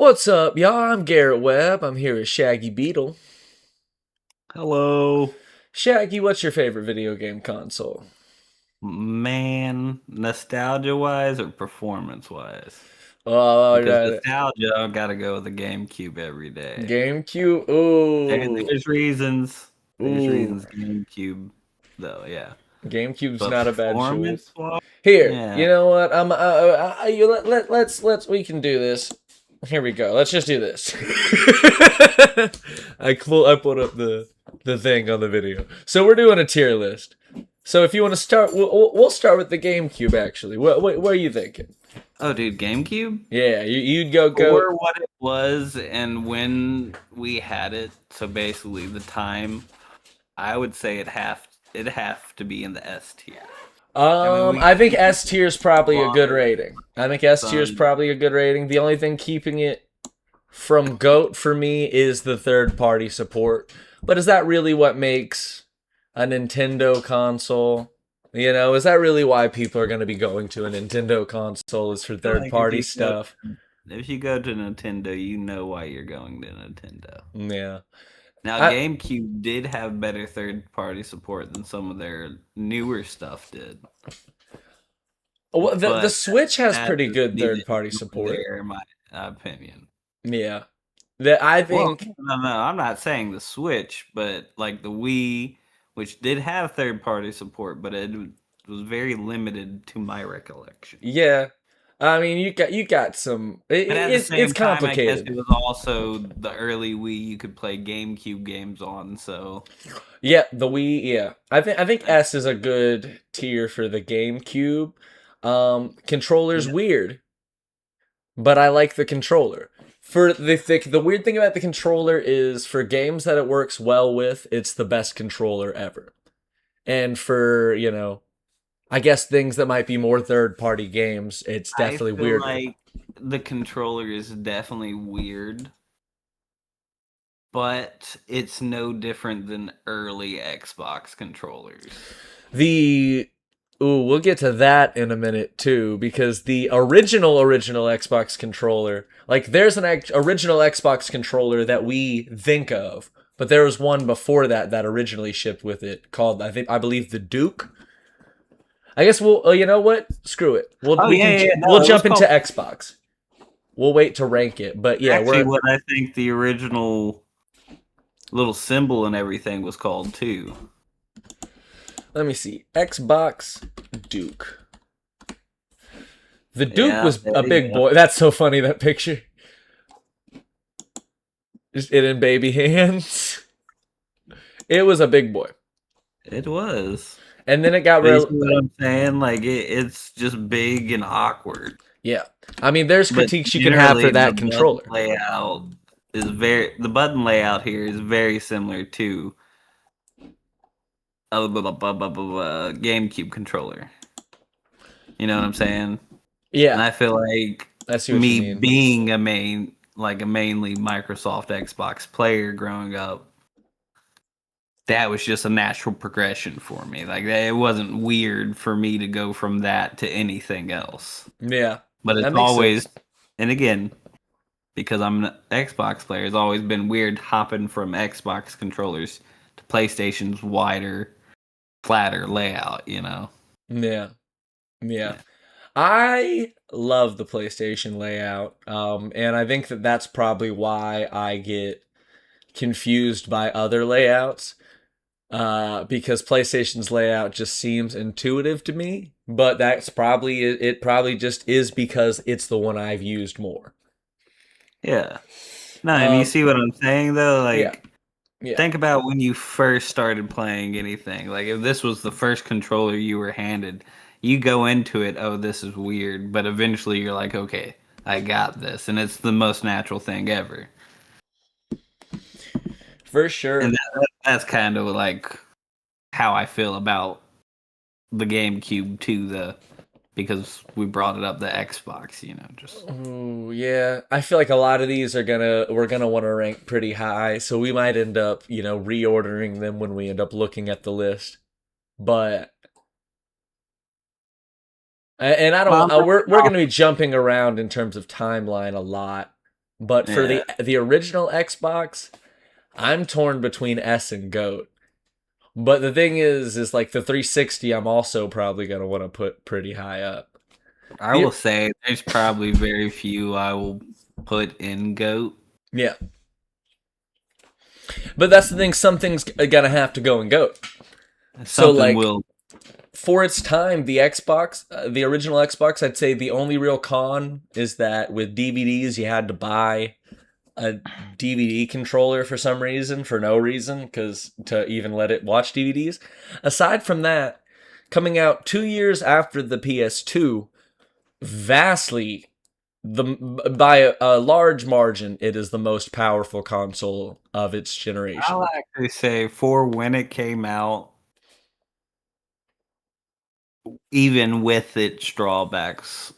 What's up, y'all? I'm Garrett Webb. I'm here with Shaggy Beetle. Hello, Shaggy, what's your favorite video game console? man. Nostalgia wise or performance wise? Oh, Because nostalgia, I gotta go with the GameCube every day. GameCube. There, Ooh, there's reasons. There's ooh. reasons GameCube, though, yeah. GameCube's But not a bad choice. performance wise, Here, yeah. you know what? Let's we can do this. Here we go. Let's just do this. I put up the thing on the video. So we're doing a tier list. So if you want to start, we'll start with the GameCube. Actually, what are you thinking? Oh, dude, GameCube Yeah, you'd go. for what it was and when we had it. So basically, the time I would say it'd have to be in the S tier. I mean, I think S tier is probably a good water, rating. I think S tier is sun. probably a good rating. The only thing keeping it from GOAT for me is the third party support. But is that really what makes a Nintendo console? You know, is that really why people are going to be going to a Nintendo console is for Feel third like if party you go stuff? if you go to Nintendo, you know why you're going to Nintendo. Yeah. Now, I GameCube did have better third-party support than some of their newer stuff did, well, the but Switch has that's pretty just good neither third party here nor support. there, in my opinion. Yeah. That I Well, think no, I'm not saying the Switch, but like the Wii, which did have third-party support, but it was very limited to my recollection. yeah. I mean, you got some. But at the It's same time, I guess it complicated. was also the early Wii you could play GameCube games on, so Yeah, the Wii. Yeah, I think S is a good tier for the GameCube. Controller's yeah. weird, but I like the controller. For the weird thing about the controller is for games that it works well with, it's the best controller ever. And for I guess things that might be more third party games, it's I definitely feel weirder. like the controller is definitely weird, but it's no different than early Xbox controllers. The Ooh, we'll get to that in a minute too, because the original Xbox controller, like there's an original Xbox controller that we think of, but there was one before that that originally shipped with it called I believe the Duke. I guess we'll. You know what? Screw it. Oh We yeah, can yeah, yeah, we'll no, it was jump into called Xbox. We'll wait to rank it, but yeah, actually we're. what I think the original little symbol and everything was called too. Let me see. Xbox Duke. The Duke Yeah, was there a big you go. boy. That's so funny that picture. Just it in baby hands. It was a big boy. It was. And then it got But you see real. what I'm saying? Like it's just big and awkward. Yeah. I mean, there's But critiques you can have for generally, that controller. the button layout here is very similar to a GameCube controller. You know what I'm saying? And Yeah, I feel like I see what you me mean. being a mainly Microsoft Xbox player growing up, that was just a natural progression for me. Like it wasn't weird for me to go from that to anything else. Yeah, But that it's makes always, sense. and again, because I'm an Xbox player, it's always been weird hopping from Xbox controllers to PlayStation's wider, flatter layout, you know? Yeah, yeah. Yeah. I love the PlayStation layout, and I think that that's probably why I get confused by other layouts. Because PlayStation's layout just seems intuitive to me, but that's probably it. Probably just is because it's the one I've used more. Yeah. No, and you Um, see what I'm saying though? yeah, Like, yeah. think about when you first started playing anything. Like, if this was the first controller you were handed, you go into it, oh, this is weird, but eventually you're like, okay, I got this, and it's the most natural thing ever. For And sure. that's kind of like how I feel about the GameCube too, the because we brought it up the Xbox, just Ooh, yeah. I feel like a lot of these we're gonna want to rank pretty high, so we might end up, reordering them when we end up looking at the list. But and I don't well, we're gonna be jumping around in terms of timeline a lot. But for Yeah. the original Xbox, I'm torn between S and GOAT. But the thing is like the 360, I'm also probably gonna want to put pretty high up. I The, will say there's probably very few I will put in GOAT. yeah, but that's the thing. Some things are gonna have to go in GOAT. So Something like will. for its time, the Xbox, the original Xbox, I'd say the only real con is that with DVDs, you had to buy a DVD controller for some reason, for no reason, because to even let it watch DVDs. Aside from that, coming out 2 years after the PS2, vastly the by a large margin, it is the most powerful console of its I'll generation. actually say for when it came out, even with its drawbacks,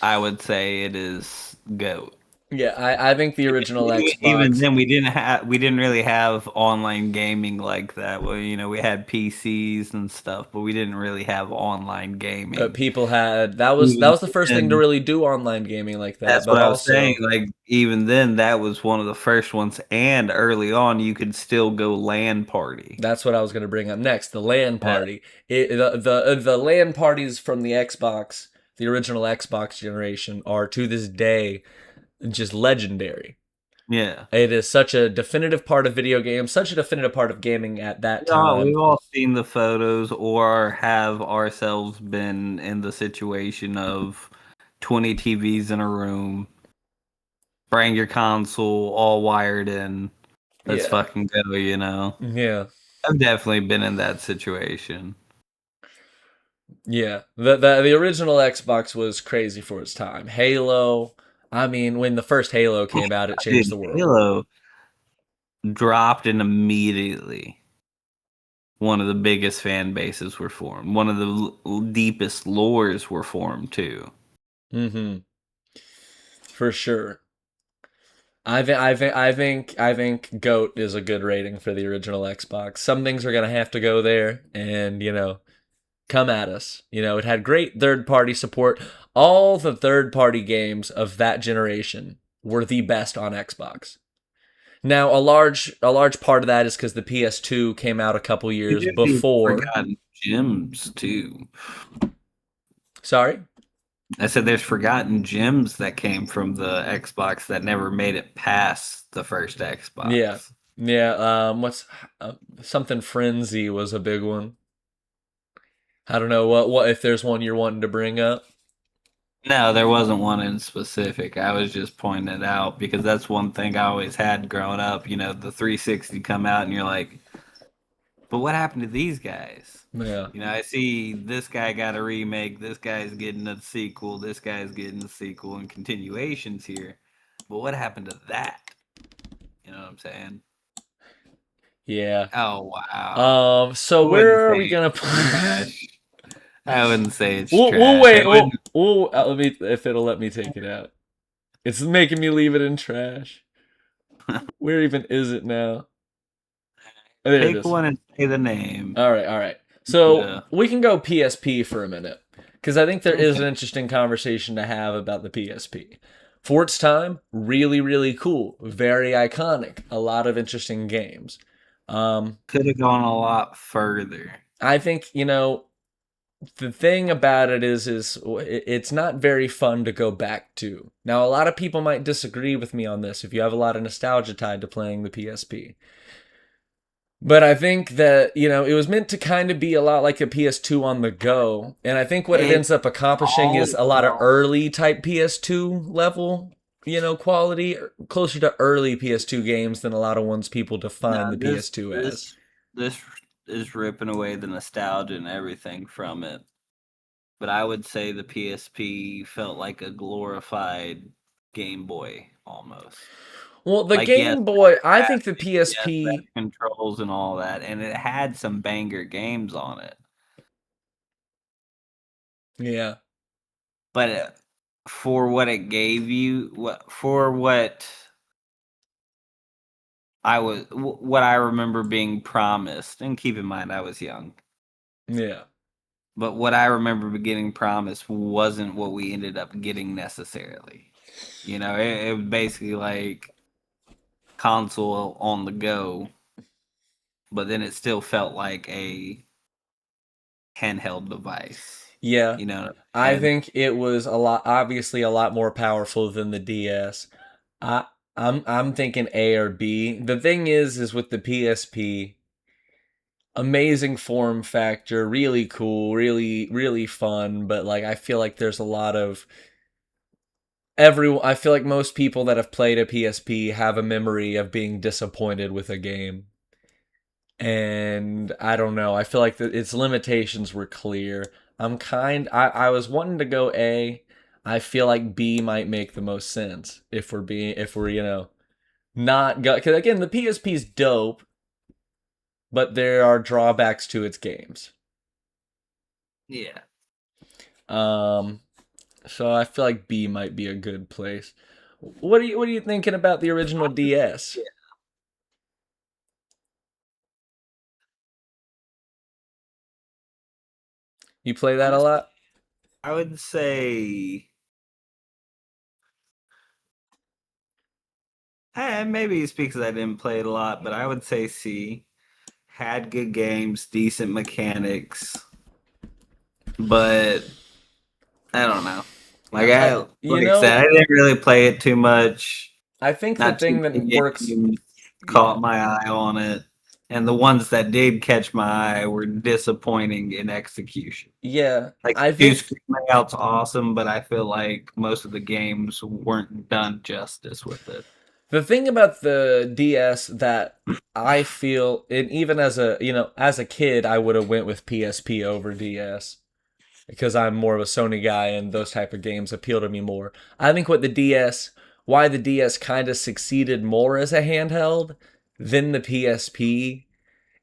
I would say it is GOAT. Yeah, I think the original Even Xbox. then, we didn't really have online gaming like that. Well, we had PCs and stuff, but we didn't really have online But gaming. people had that Even was the first thing to then, really do online gaming like that. that's But what I was saying. also, Like even then, that was one of the first ones, and early on, you could still go LAN party. that's what I was going to bring up next. The LAN Yeah, party. The LAN parties from the Xbox, the original Xbox generation, are to this day just legendary. yeah. It is such a definitive part of video games, such a definitive part of gaming at that Yeah, time. we've all seen the photos or have ourselves been in the situation of 20 TVs in a room, bring your console all wired in. Let's Yeah, fucking go. yeah, I've definitely been in that situation. yeah. The original Xbox was crazy for its time. Halo. I mean, when the first Halo came out, it Dude, changed the world. Halo dropped and immediately one of the biggest fan bases were formed. One of the deepest lores were formed too. Mm-hmm. For sure. I think GOAT is a good rating for the original Xbox. Some things are gonna have to go there, and come at us. It had great third party support. All the third party games of that generation were the best on Xbox. Now, a large part of that is because the PS2 came out a couple You years didn't even before. forgotten gems too. Sorry. I said there's forgotten gems that came from the Xbox that never made it past the first Yeah, Xbox. yeah. What's something frenzy was a big one. I don't know what if there's one you're wanting to bring up. No, there wasn't one in specific. I was just pointing it out because that's one thing I always had growing up. The 360 come out and you're like, but what happened to these guys? Yeah. I see this guy got a remake, this guy's getting a sequel, this guy's getting a sequel and continuations here. But what happened to that? You know what I'm saying? Yeah. Oh wow. So I wouldn't where are say we gonna it's trash. I wouldn't say it's we'll trash. I wait. wouldn't. Let me if it'll let me take it out. It's making me leave it in trash. Where even is it now? Oh, there it Pick is. one and say the name. All right, all right. So Yeah. we can go PSP for a minute because I think there is an Okay. interesting conversation to have about the PSP. For its time, really, really cool, very iconic. A lot of interesting games. Um, Could have gone a lot further. I think the thing about it is it's not very fun to go back to. Now, a lot of people might disagree with me on this if you have a lot of nostalgia tied to playing the PSP. But I think that, it was meant to kind of be a lot like a PS2 on the go. And I think what it It ends up accomplishing is all a lot of well. early type PS2 level, quality, closer to early PS2 games than a lot of ones people define No, the this PS2 as. this this is ripping away the nostalgia and everything from it. But I would say the PSP felt like a glorified Game Boy almost. Well, the Like yes, Game Boy, I better think the graphics, yes, PSP, better controls and all that, and it had some banger games on it. yeah, But for what it gave you, what I remember being promised, and keep in mind I was young, yeah. but what I remember getting promised wasn't what we ended up getting necessarily. It was basically like console on the go, but then it still felt like a handheld device. Yeah, You know, I and think it was obviously a lot more powerful than the DS. I I'm thinking A or B. The thing is with the PSP, amazing form factor, really cool, really fun, but like I feel like there's a lot of I feel like most people that have played a PSP have a memory of being disappointed with a game. And I don't know. I feel like its limitations were clear. I was wanting to go A. I feel like B might make the most sense if we're not go because again the PSP is dope, but there are drawbacks to its games. yeah, Um, so I feel like B might be a good place. What are you thinking about the original DS? You play that a lot? I would say maybe it's because I didn't play it a lot, but I would say C. Had good games, decent mechanics, but I don't know. You Like I said, know, I didn't really play it too much. I think the Not too thing that many works, games yeah, caught my eye on it, and the ones that did catch my eye were disappointing in execution. yeah, Like I the two think screen layout's awesome, but I feel like most of the games weren't done justice with it. the thing about the DS that I feel, and even as as a kid, I would have went with PSP over DS because I'm more of a Sony guy and those type of games appeal to me more. I think why the DS kind of succeeded more as a handheld than the PSP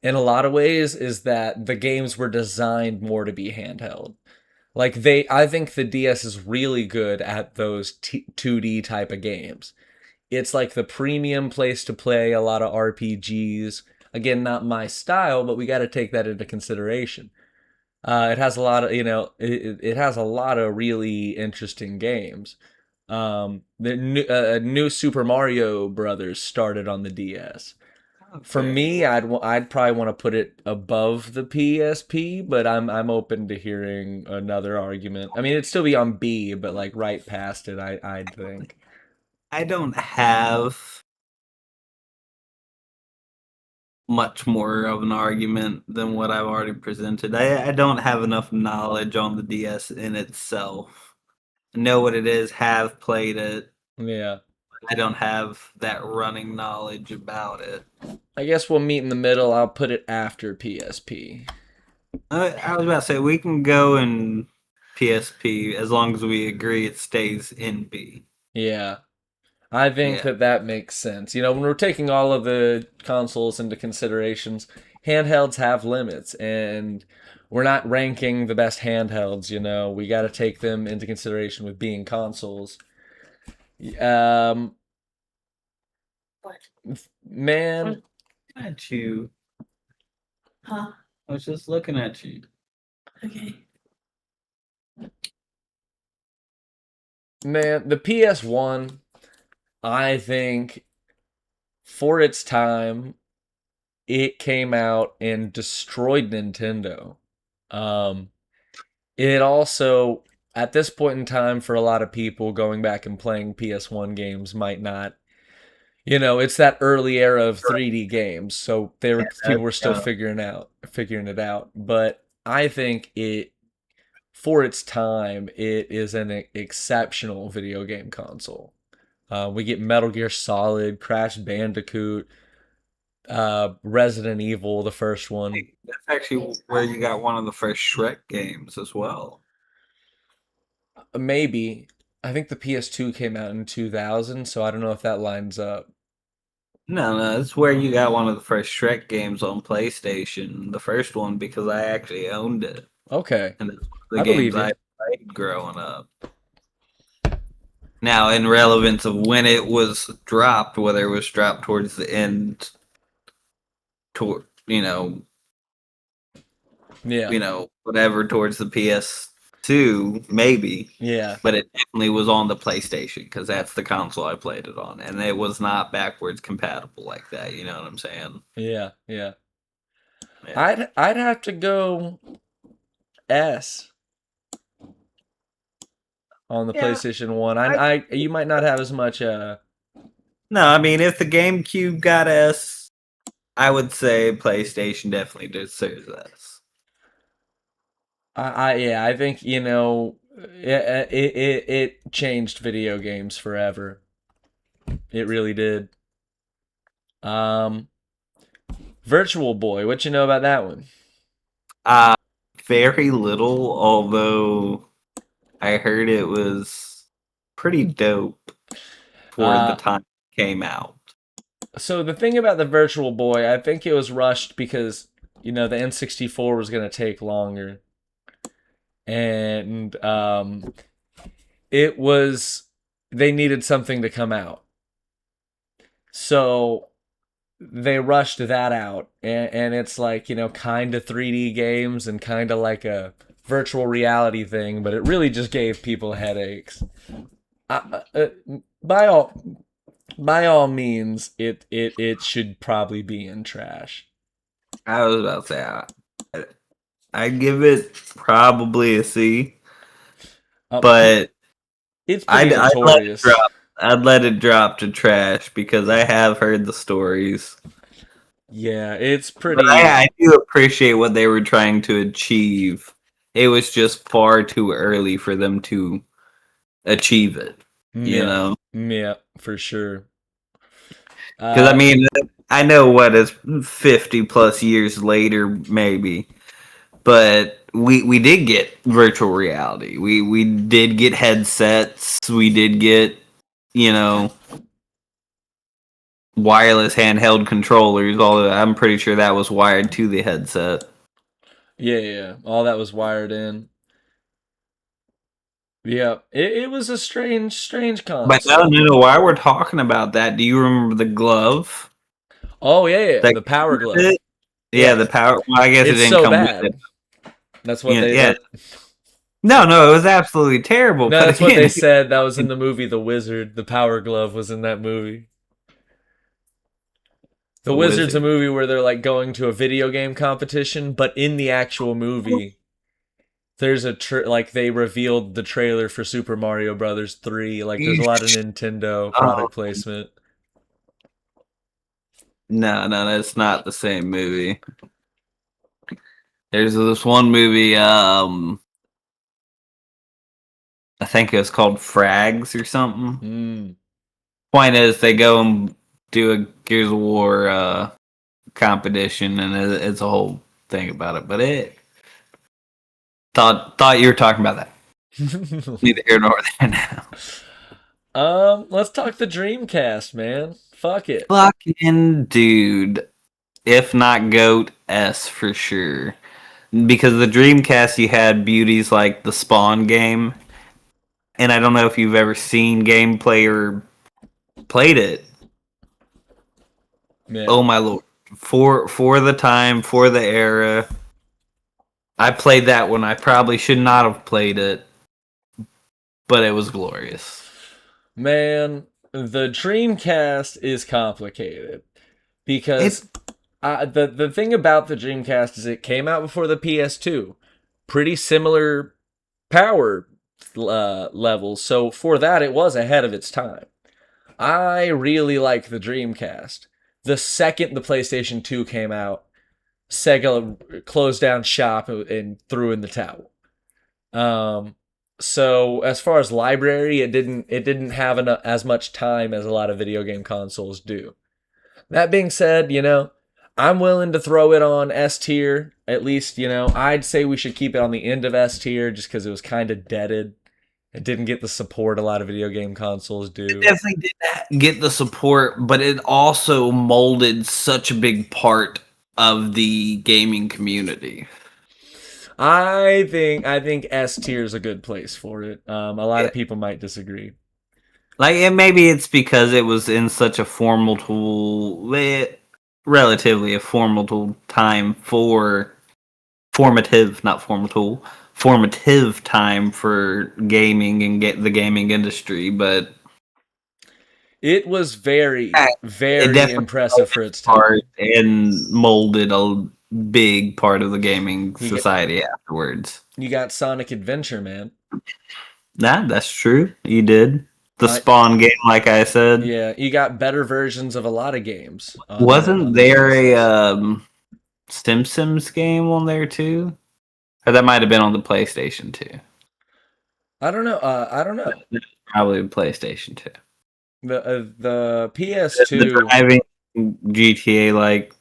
in a lot of ways is that the games were designed more to be handheld. I think the DS is really good at those 2D type of games. It's like the premium place to play a lot of RPGs. Again, not my style, but we got to take that into consideration. It has a lot of, it has a lot of really interesting games. The new Super Mario Brothers started on the DS. For Okay. me, I'd probably want to put it above the PSP, but I'm open to hearing another argument. I mean, it'd still be on B, but like right past it, I'd think. I don't have much more of an argument than what I've already presented. I don't have enough knowledge on the DS in itself. I know what it is, have played it. Yeah. I don't have that running knowledge about it. I guess we'll meet in the middle. I'll put it after PSP. I was about to say we can go in PSP as long as we agree it stays in B. Yeah. I think Yeah. that makes sense. When we're taking all of the consoles into considerations, handhelds have limits and we're not ranking the best handhelds. We got to take them into consideration with being consoles. Um man, At you. Huh? I was just looking at you. Okay. man, the PS1, I think for its time, it came out and destroyed Nintendo. Um It also, at this point in time, for a lot of people, going back and playing PS1 games might not, it's that early era of 3D games, so people were still Uh, figuring it out. But I think for its time, it is an exceptional video game console. We get Metal Gear Solid, Crash Bandicoot, Resident Evil, the first one. that's actually where you got one of the first Shrek games as well. Maybe. I think the PS2 came out in 2000, so I don't know if that lines up. No, it's where you got one of the first Shrek games on PlayStation. The first one because I actually owned it, Okay, and it's one of the I games believe you. I played growing up. Now, in relevance of when it was dropped, whether it was dropped towards the end, toward Yeah. whatever towards the PS. 2, maybe. Yeah, But it definitely was on the PlayStation because that's the console I played it on, and it was not backwards compatible like that. You know what I'm saying? yeah, yeah. Yeah. I'd have to go S on the Yeah. PlayStation 1. I, I you might not have as much no, I mean, if the GameCube got S, I would say PlayStation definitely deserves S. yeah, I think, it changed video games forever. It really did. Um Virtual Boy, what you know about that one? Uh, very little, although I heard it was pretty dope for the Uh time it came out. so the thing about the Virtual Boy, I think it was rushed because, the N64 was going to take longer. And it was they needed something to come out. So they rushed that out, and it's like, kind of 3D games and kind of like a virtual reality thing, but it really just gave people headaches. By all means, it should probably be in trash. I was about to say, I'd give it probably a C, but It's pretty I'd let it notorious. drop. I'd let it drop to trash because I have heard the stories. Yeah, it's But pretty. I do appreciate what they were trying to achieve. It was just far too early for them to achieve it, you Yeah, know? yeah, for sure. Because, I Uh, mean, I know what is 50 plus years later, maybe, but we did get virtual reality. We did get headsets. We did get, you know, wireless handheld controllers, although I'm pretty sure that was wired to the headset. yeah, yeah, all that was wired in. Yeah, it was a strange But no, console. no, no. While we're talking about that, do you remember the glove Oh yeah, yeah, that the Power came with Glove. it? Yeah, Yeah, the power. Well, I guess it it's didn't so come with it. bad. That's what Yeah, they yeah. that. No, no, it was absolutely terrible. No, But that's what they again, said. That was in the movie The Wizard. The Power Glove was in that movie. The the Wizard's a wizard. movie where they're like going to a video game competition, but in the actual movie, there's like they revealed the trailer for Super Mario Brothers 3. Like there's You a lot of Nintendo oh, product placement. no, no, that's not the same movie. There's this one movie. I think it was called Frags or something. Mm. Point is, they go and do a Gears of War competition, and it's a whole thing about it. But it thought you were talking about that. Neither here nor there now. Let's talk the Dreamcast, man. Fuck it. Fucking dude, if not goat S for sure. Because the Dreamcast, you had beauties like the Spawn game, and I don't know if you've ever seen gameplay or played it. Yeah. Oh my lord! For the time, for the era, I played that when I probably should not have played it, but it was glorious. Man, the Dreamcast is complicated It's because the thing about the Dreamcast is it came out before the PS2. Pretty similar power levels. So for that, it was ahead of its time. I really like the Dreamcast. The second the PlayStation 2 came out, Sega closed down shop and threw in the towel. Um, so as far as library, it didn't have as much time as a lot of video game consoles do. That being said, I'm willing to throw it on S tier. At least, I'd say we should keep it on the end of S tier just because it was kind of deaded. It didn't get the support a lot of video game consoles It do. definitely did not get the support, but it also molded such a big part of the gaming community. I think S tier is a good place for it. A lot Yeah. of people might disagree. Like, and maybe it's because it was in such a relatively a formal tool time for formative, not formal tool, formative time for gaming and get the gaming industry, but It was very, it very definitely impressive played for its its part time. and molded a big part of the gaming You get society afterwards. you got Sonic Adventure, man. That's true. You did the Uh, Spawn game, like I said. yeah, you got better versions of a lot of games on Wasn't the there a PSs. Simpsons game on there too? Or that might have been on the PlayStation 2. I don't know. I don't know. Probably PlayStation 2. The The PS2. driving GTA like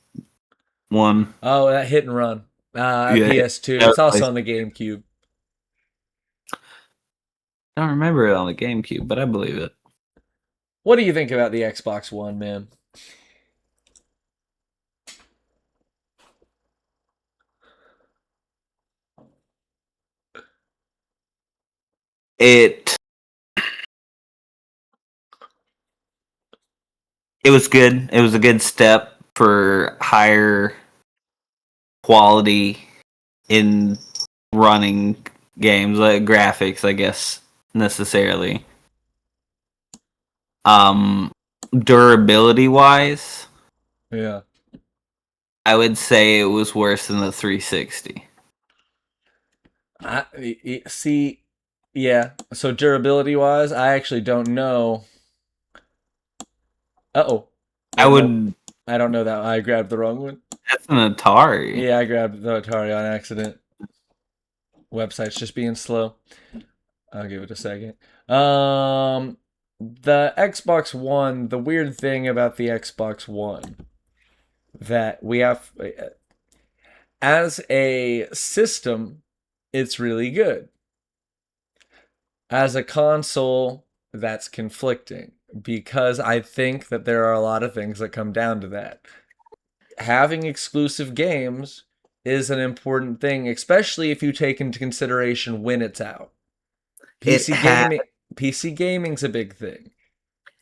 one. Oh, that hit and run. Yeah, PS2. that It's was also on the PlayStation. GameCube. I don't remember it on the GameCube, but I believe it. What do you think about the Xbox One, man? It it was good. It was a good step for higher quality in running games, like graphics, I guess necessarily. Um, Durability wise, Yeah. I would say it was worse than the 360. See, yeah. So durability wise, I actually don't know. Uh-oh. I Nope. would. I don't know that. I grabbed the wrong one. That's an Atari. Yeah, I grabbed the Atari on accident. Website's just being slow. I'll give it a second. The Xbox One, the weird thing about the Xbox One that we have as a system, it's really good. As a console, that's conflicting because I think that there are a lot of things that come down to that. Having exclusive games is an important thing, especially if you take into consideration when it's out. It PC had gaming PC gaming's a big thing.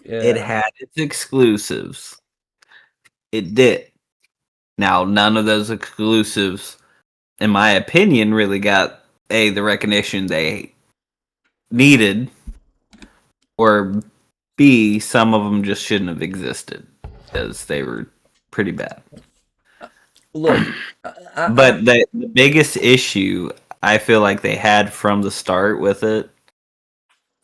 it Yeah. had its exclusives. It did. Now, none of those exclusives, in my opinion, really got the recognition they needed, or B, some of them just shouldn't have existed because they were pretty bad. Look, But the biggest issue I feel like they had from the start with it,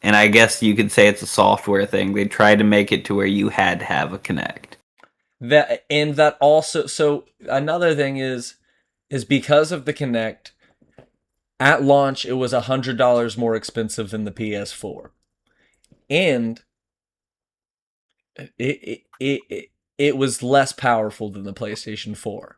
and I guess you could say it's a software thing, they tried to make it to where you had to have a Connect. that also, so another thing is because of the Kinect, at launch it was $100 more expensive than the PS4. And it was less powerful than the PlayStation 4.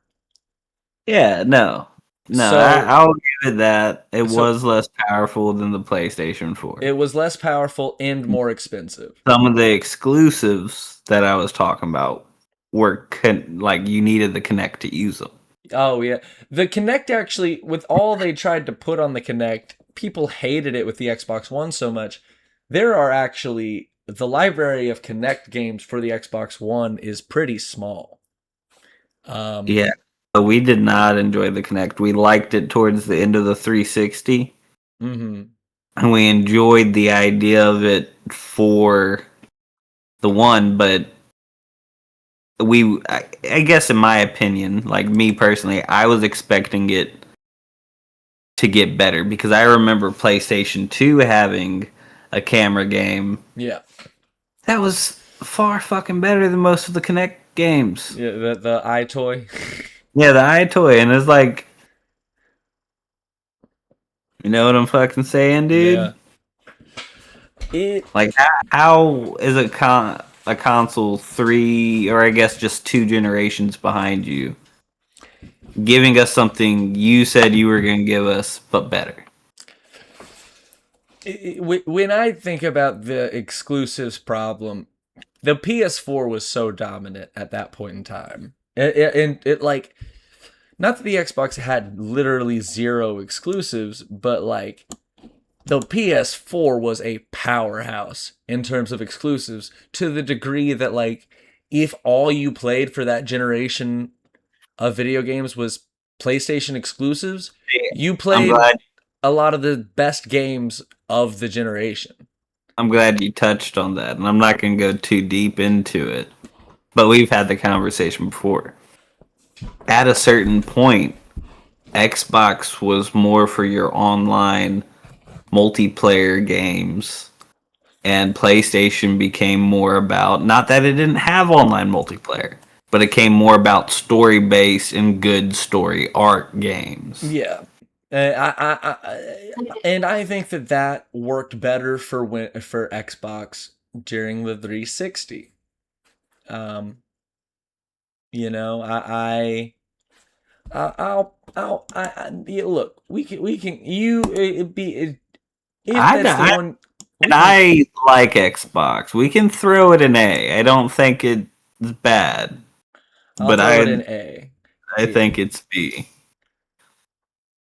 Yeah, no. No, So I'll give it that. It so was less powerful than the PlayStation it 4. was less powerful and more expensive. Some of the exclusives that I was talking about were like you needed the Connect to use them. Oh yeah. The Kinect actually, with all they tried to put on the Kinect, people hated it with the Xbox One so much. There are actually the library of Kinect games for the Xbox One is pretty small. Um, Yeah. So we did not enjoy the Connect. We liked it towards the end of the 360, mhm. and we enjoyed the idea of it for the one, but I guess in my opinion, like me personally, I was expecting it to get better because I remember PlayStation 2 having a camera game Yeah. that was far fucking better than most of the Kinect games. Yeah, the iToy. Yeah, the iToy, and it's like, you know what I'm fucking saying, dude? Yeah. It Like, how is a console three, or I guess just two generations behind you, giving us something you said you were going to give us, but better? when I think about the exclusives problem, the PS4 was so dominant at that point in time. And it like, not that the Xbox had literally zero exclusives, but like the PS4 was a powerhouse in terms of exclusives to the degree that like if all you played for that generation of video games was PlayStation exclusives, you I'm played glad. a lot of the best games of the generation. I'm glad you touched on that, and I'm not going to go too deep into it. But we've had the conversation before. At a certain point, Xbox was more for your online multiplayer games, and PlayStation became more about, not that it didn't have online multiplayer, but it came more about story based and good story arc games. Yeah. And I think that that worked better for Xbox during the 360. Um, you know, yeah, look, we can, if I, that's the I one, we and can, I like Xbox. We can throw it an A. I don't think it's bad, I'll but throw it in I A. I Yeah. think it's B.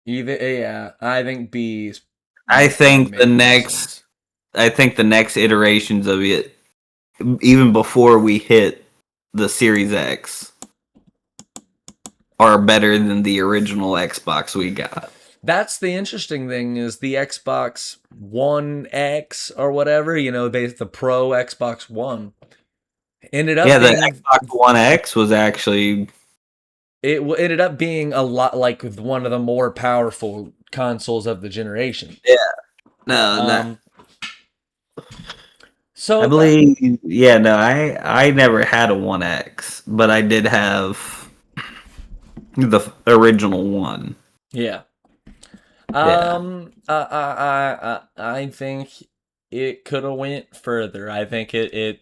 Yeah, I think B's I probably think the make more next sense. I think the next iterations of it, even before we hit the Series X, are better than the original Xbox we got. That's the interesting thing is the Xbox One X or whatever, the Pro Xbox One ended up Yeah, the being Xbox One X was actually ended up being a lot like one of the more powerful consoles of the generation. yeah. No, that Um, I so that believe. Yeah, no, I never had a One X, but I did have the original one. yeah. Yeah. I think it could have went further. I think it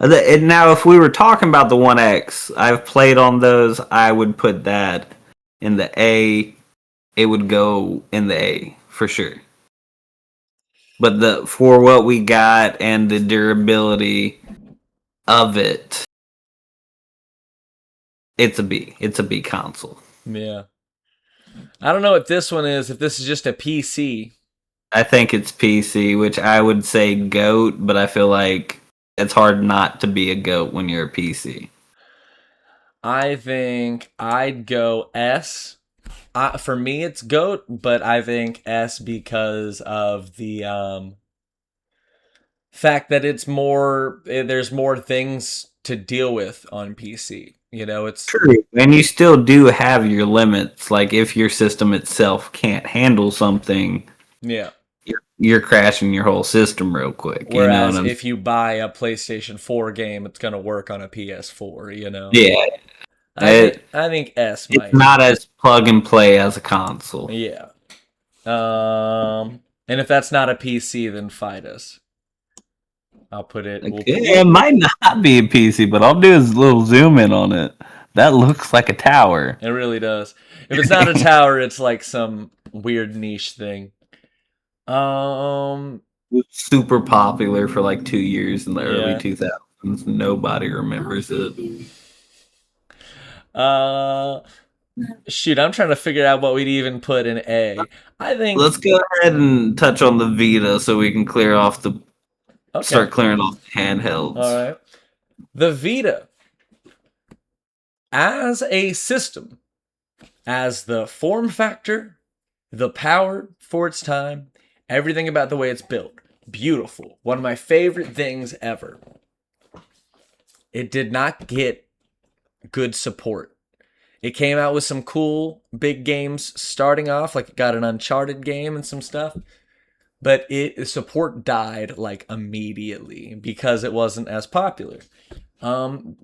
And now, if we were talking about the One X, I've played on those. I would put that in the A. It would go in the A for sure. But the for what we got and the durability of it, it's a B. It's a B console. yeah. I don't know what this one is. If this is just a PC, I think it's PC, which I would say GOAT, but I feel like it's hard not to be a GOAT when you're a PC. I think I'd go S. For me, it's GOAT, but I think S because of the fact that there's more things to deal with on PC. It's True. And you still do have your limits. Like if your system itself can't handle something, yeah. you're crashing your whole system real quick. You know what Whereas I'm if you buy a PlayStation 4 game, it's gonna work on a PS4. Yeah. I think It, I think S it's might. not as plug and play as a console. Yeah. And if that's not a PC, then fight us. I'll put it. Like, it might not be a PC, but I'll do a little zoom in on it. That looks like a tower. It really does. If it's not a tower, it's like some weird niche thing. Um, Super popular for like 2 years in the early yeah. 2000s. Nobody remembers it. Uh, Shoot, I'm trying to figure out what we'd even put in A. I think Let's go ahead and touch on the Vita so we can okay. start clearing off the All handhelds. right. The Vita as a system, as the form factor, the power for its time, everything about the way it's built. Beautiful. One of my favorite things ever. It did not get good support. It came out with some cool big games starting off, like it got an Uncharted game and some stuff, but support died like immediately because it wasn't as popular. Um,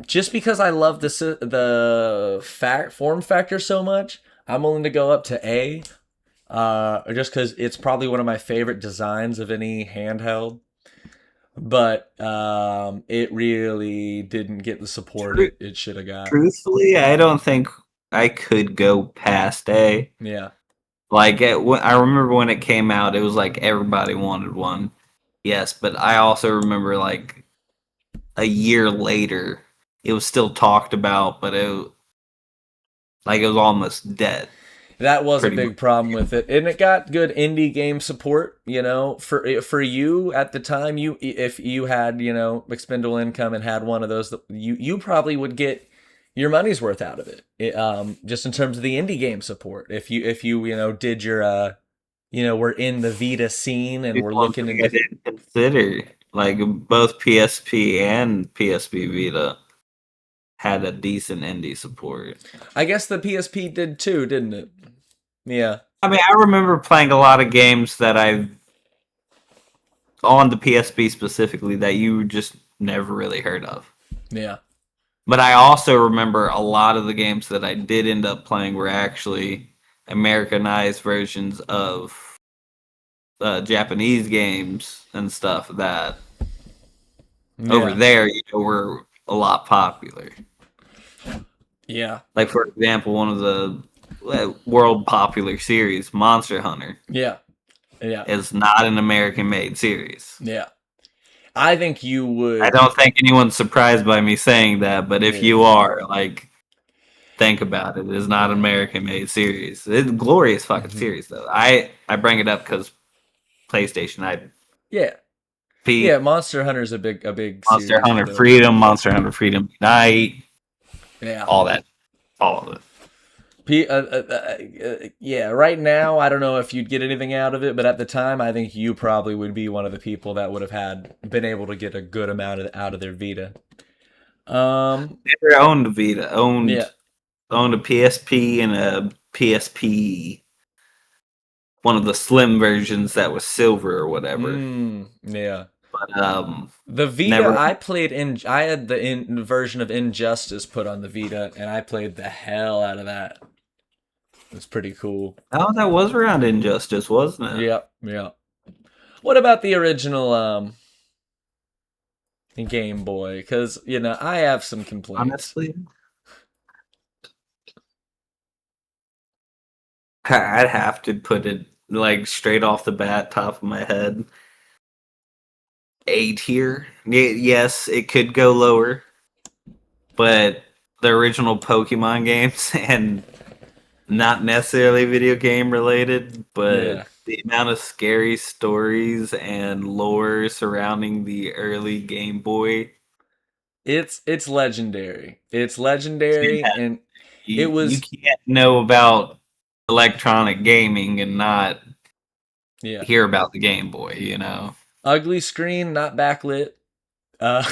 just because I love the form factor so much, I'm willing to go up to A. Just because it's probably one of my favorite designs of any handheld, but it really didn't get the support Tru- it should have got. Truthfully, I don't think I could go past A. Yeah, Like, I remember when it came out, it was like everybody wanted one. Yes, but I also remember like a year later, it was still talked about, but it was almost dead, that was a pretty much. big problem with it, and it got good indie game support. For you at the time, if you had expendable income and had one of those, you probably would get your money's worth out of it. Just in terms of the indie game support, if you did your we're in the Vita scene and It's we're one looking thing I into. didn't consider. Like both PSP and PSP Vita had a decent indie support. I guess the PSP did too, didn't it? Yeah, I mean, I remember playing a lot of games that I on the PSP specifically that you just never really heard of. yeah, But I also remember a lot of the games that I did end up playing were actually Americanized versions of Japanese games and stuff that over yeah, there, were a lot popular. yeah, Like for example, one of the world popular series, Monster Hunter, yeah, yeah, is not an American-made series. yeah. I think you I would. don't think anyone's surprised by me saying that, but if Yeah, you are, like, think about it. It is not an American-made series. It's a glorious fucking hmm series, though. I bring it up because PlayStation. yeah, yeah. P Monster Hunter's a big Monster series to Hunter build. Freedom, Monster Hunter Freedom Unite, Yeah. all that, all of it. Yeah, right now, I don't know if you'd get anything out of it, but at the time, I think you probably would be one of the people that would have been able to get a good amount out of their Vita. Um, Never owned a Vita. yeah, Owned a PSP and a PSP, one of the slim versions that was silver or whatever. yeah. But The Vita, never. I had the version of Injustice put on the Vita, and I played the hell out of that. It was pretty cool. Oh, that was around Injustice, wasn't it? Yep, yeah. What about the original Game Boy? Because I have some complaints. Honestly, I'd have to put it like straight off the bat, top of my head. A tier. Yes, it could go lower, but the original Pokemon games and not necessarily video game related, but Yeah. the amount of scary stories and lore surrounding the early Game Boy. It's legendary. It's legendary, and it You was can't know about electronic gaming and not yeah. hear about the Game Boy. Ugly screen, not backlit. Uh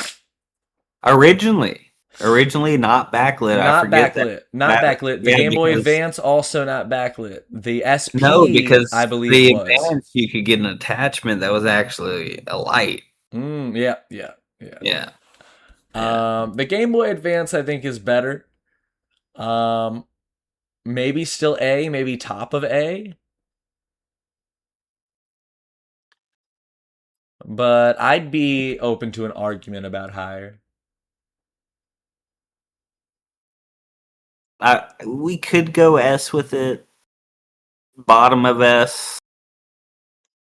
Originally not backlit. I not forget that. backlit. Not backlit. The Yeah, Game Boy because Advance also not backlit. The no, SP I because believe the was. Advance you could get an attachment that was actually a light. Yeah, yeah, yeah. Yeah, yeah. The Game Boy Advance I think is better. Um maybe still A, maybe top of A, but I'd be open to an argument about higher. We could go S with it, bottom of S,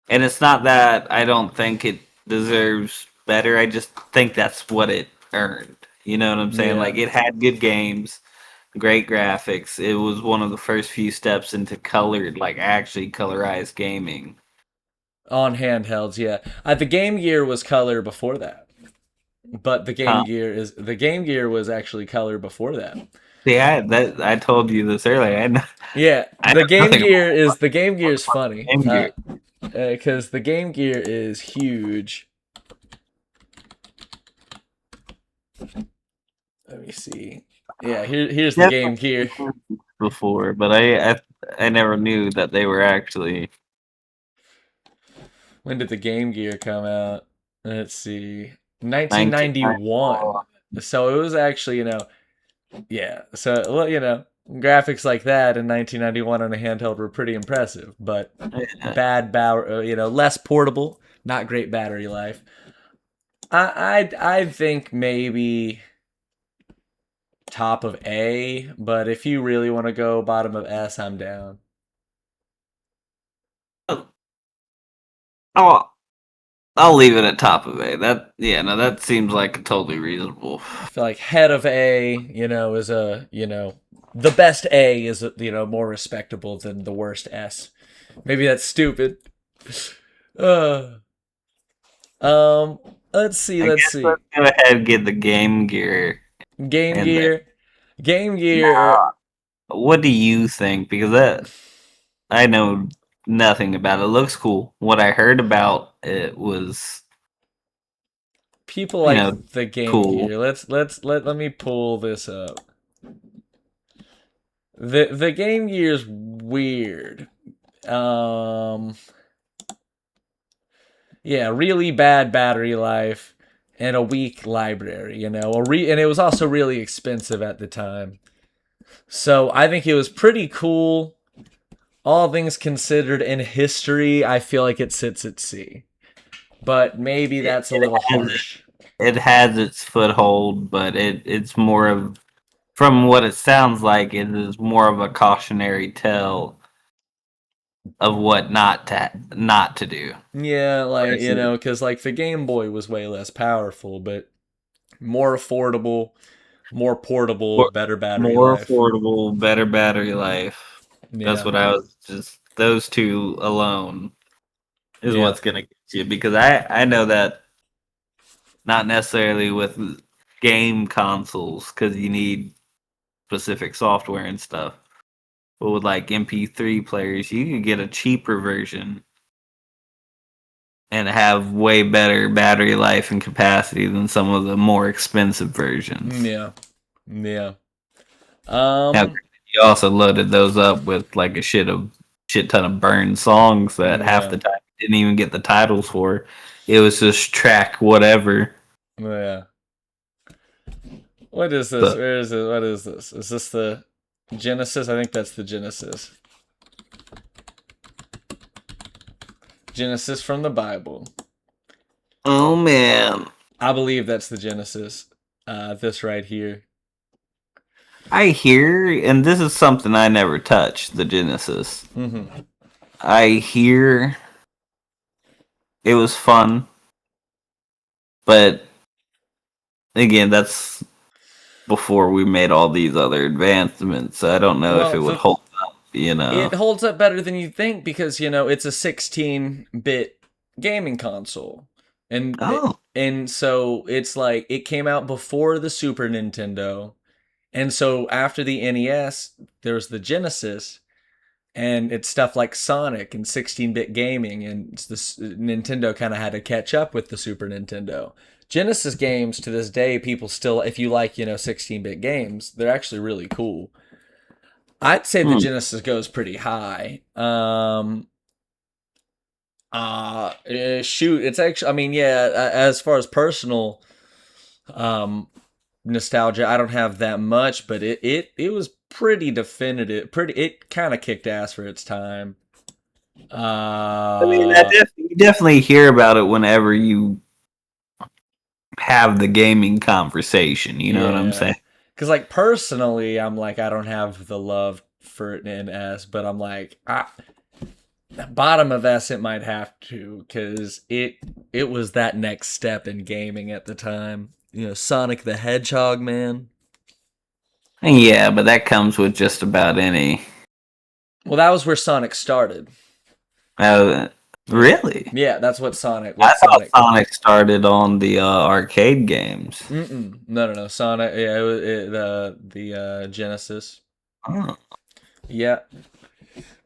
and it's not that I don't think it deserves better. I just think that's what it earned. You know what I'm saying? Yeah. Like it had good games, great graphics. It was one of the first few steps into colored, like actually colorized gaming. On handhelds, yeah. The Game Gear was color before that. But Huh. the Game Gear was actually color before that. See, I told you this earlier. Yeah, I know nothing about The Game Gear is funny. Game Gear. Because the Game Gear is huge. Let me see. Yeah, here's the Game Gear. Definitely before, but I never knew that they were actually. When did the Game Gear come out? Let's see. 1991. 1994. So it was actually, yeah. So, well, graphics like that in 1991 on a handheld were pretty impressive, but Yeah. less portable, not great battery life. I think maybe top of A, but if you really want to go bottom of S, I'm down. I'll I'll leave it at top of A. No, that seems like totally reasonable. I feel like head of A, is the best A is more respectable than the worst S. Maybe that's stupid. Uh, um, let's see, I let's guess see. let's go ahead and get the Game Gear Game in there. Gear, Game Gear. Now, what do you think? Because that I know nothing about it. It looks cool. What I heard about it was, People you like know, the Game cool. Gear. Let me pull this up. The Game Gear's weird. Um, yeah, really bad battery life and a weak library. And it was also really expensive at the time. So I think it was pretty cool. All things considered in history, I feel like it sits at C. But maybe It, that's a it little has harsh. it has its foothold, but it's more of, from what it sounds like, it is more of a cautionary tale of what not to do. Yeah, Versus because like the Game Boy was way less powerful, but more affordable, more portable, more, better battery more life. affordable, better battery life. That's Yeah, what I was just, those two alone is yeah, what's gonna get you, because I know that not necessarily with game consoles because you need specific software and stuff. But with like MP3 players, you could get a cheaper version and have way better battery life and capacity than some of the more expensive versions. yeah, yeah. Now, Um, you also loaded those up with like a shit ton of burned songs that half yeah, the time you didn't even get the titles for. It was just track whatever. yeah. What is this? So, Where is it? What is this? Is this the Genesis? I think that's the Genesis. Genesis from the Bible. oh man, I believe that's the Genesis. This right here. I hear, and this is something I never touched, the Genesis. Mm-hmm. I hear it was fun, but again, that's before we made all these other advancements. So I don't know if Well, it would the hold up, you know. it holds up better than you think because it's a 16-bit gaming console, and Oh, and so it's like it came out before the Super Nintendo, and so after the NES, there was the Genesis, and it's stuff like Sonic and 16-bit gaming, and Nintendo kind of had to catch up with the Super Nintendo. Genesis games to this day, people still, if you like 16-bit games, they're actually really cool. I'd say the hmm. Genesis goes pretty high. Shoot, it's actually, I mean, yeah, as far as personal um nostalgia, I don't have that much, but it was pretty definitive. It kind of kicked ass for its time. I mean, Uh you definitely hear about it whenever you have the gaming conversation. You know what I'm yeah. saying? Cuz like personally, I'm like I don't have the love for an S, but I'm like bottom of S it might have to because it was that next step in gaming at the time. Sonic the Hedgehog, man. Yeah, but that comes with just about any. Well, that was where Sonic started. Uh, Yeah, really? yeah, that's what Sonic. I What thought Sonic? Sonic started on the arcade games. Mm-mm. No, no, no. Sonic. Yeah, the Genesis. Oh. Yeah,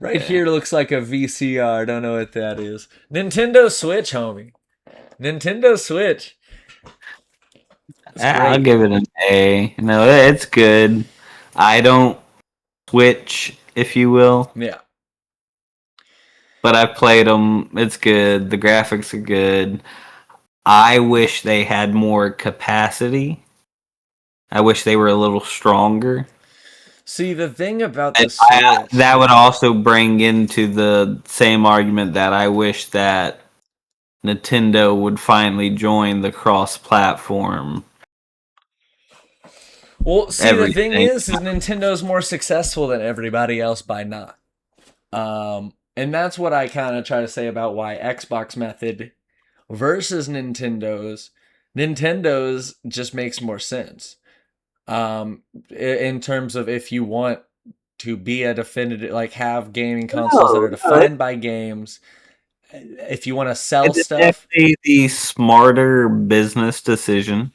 right Yeah. here looks like a VCR. Don't know what that is. Nintendo Switch, homie. Nintendo Switch. It's I'll great. give it an A. No, it's good. I don't switch, if you will, Yeah. but I've played them. It's good. The graphics are good. I wish they had more capacity. I wish they were a little stronger. See, the thing about And the Switch. that would also bring into the same argument that I wish that Nintendo would finally join the cross-platform Well, see, the thing everything. is Nintendo's more successful than everybody else by not. And that's what I kind of try to say about why Xbox method versus Nintendo's just makes more sense. In terms of if you want to be a definitive, like have gaming consoles that are No, no, defined by games, if you want to sell it is stuff, definitely the smarter business decision.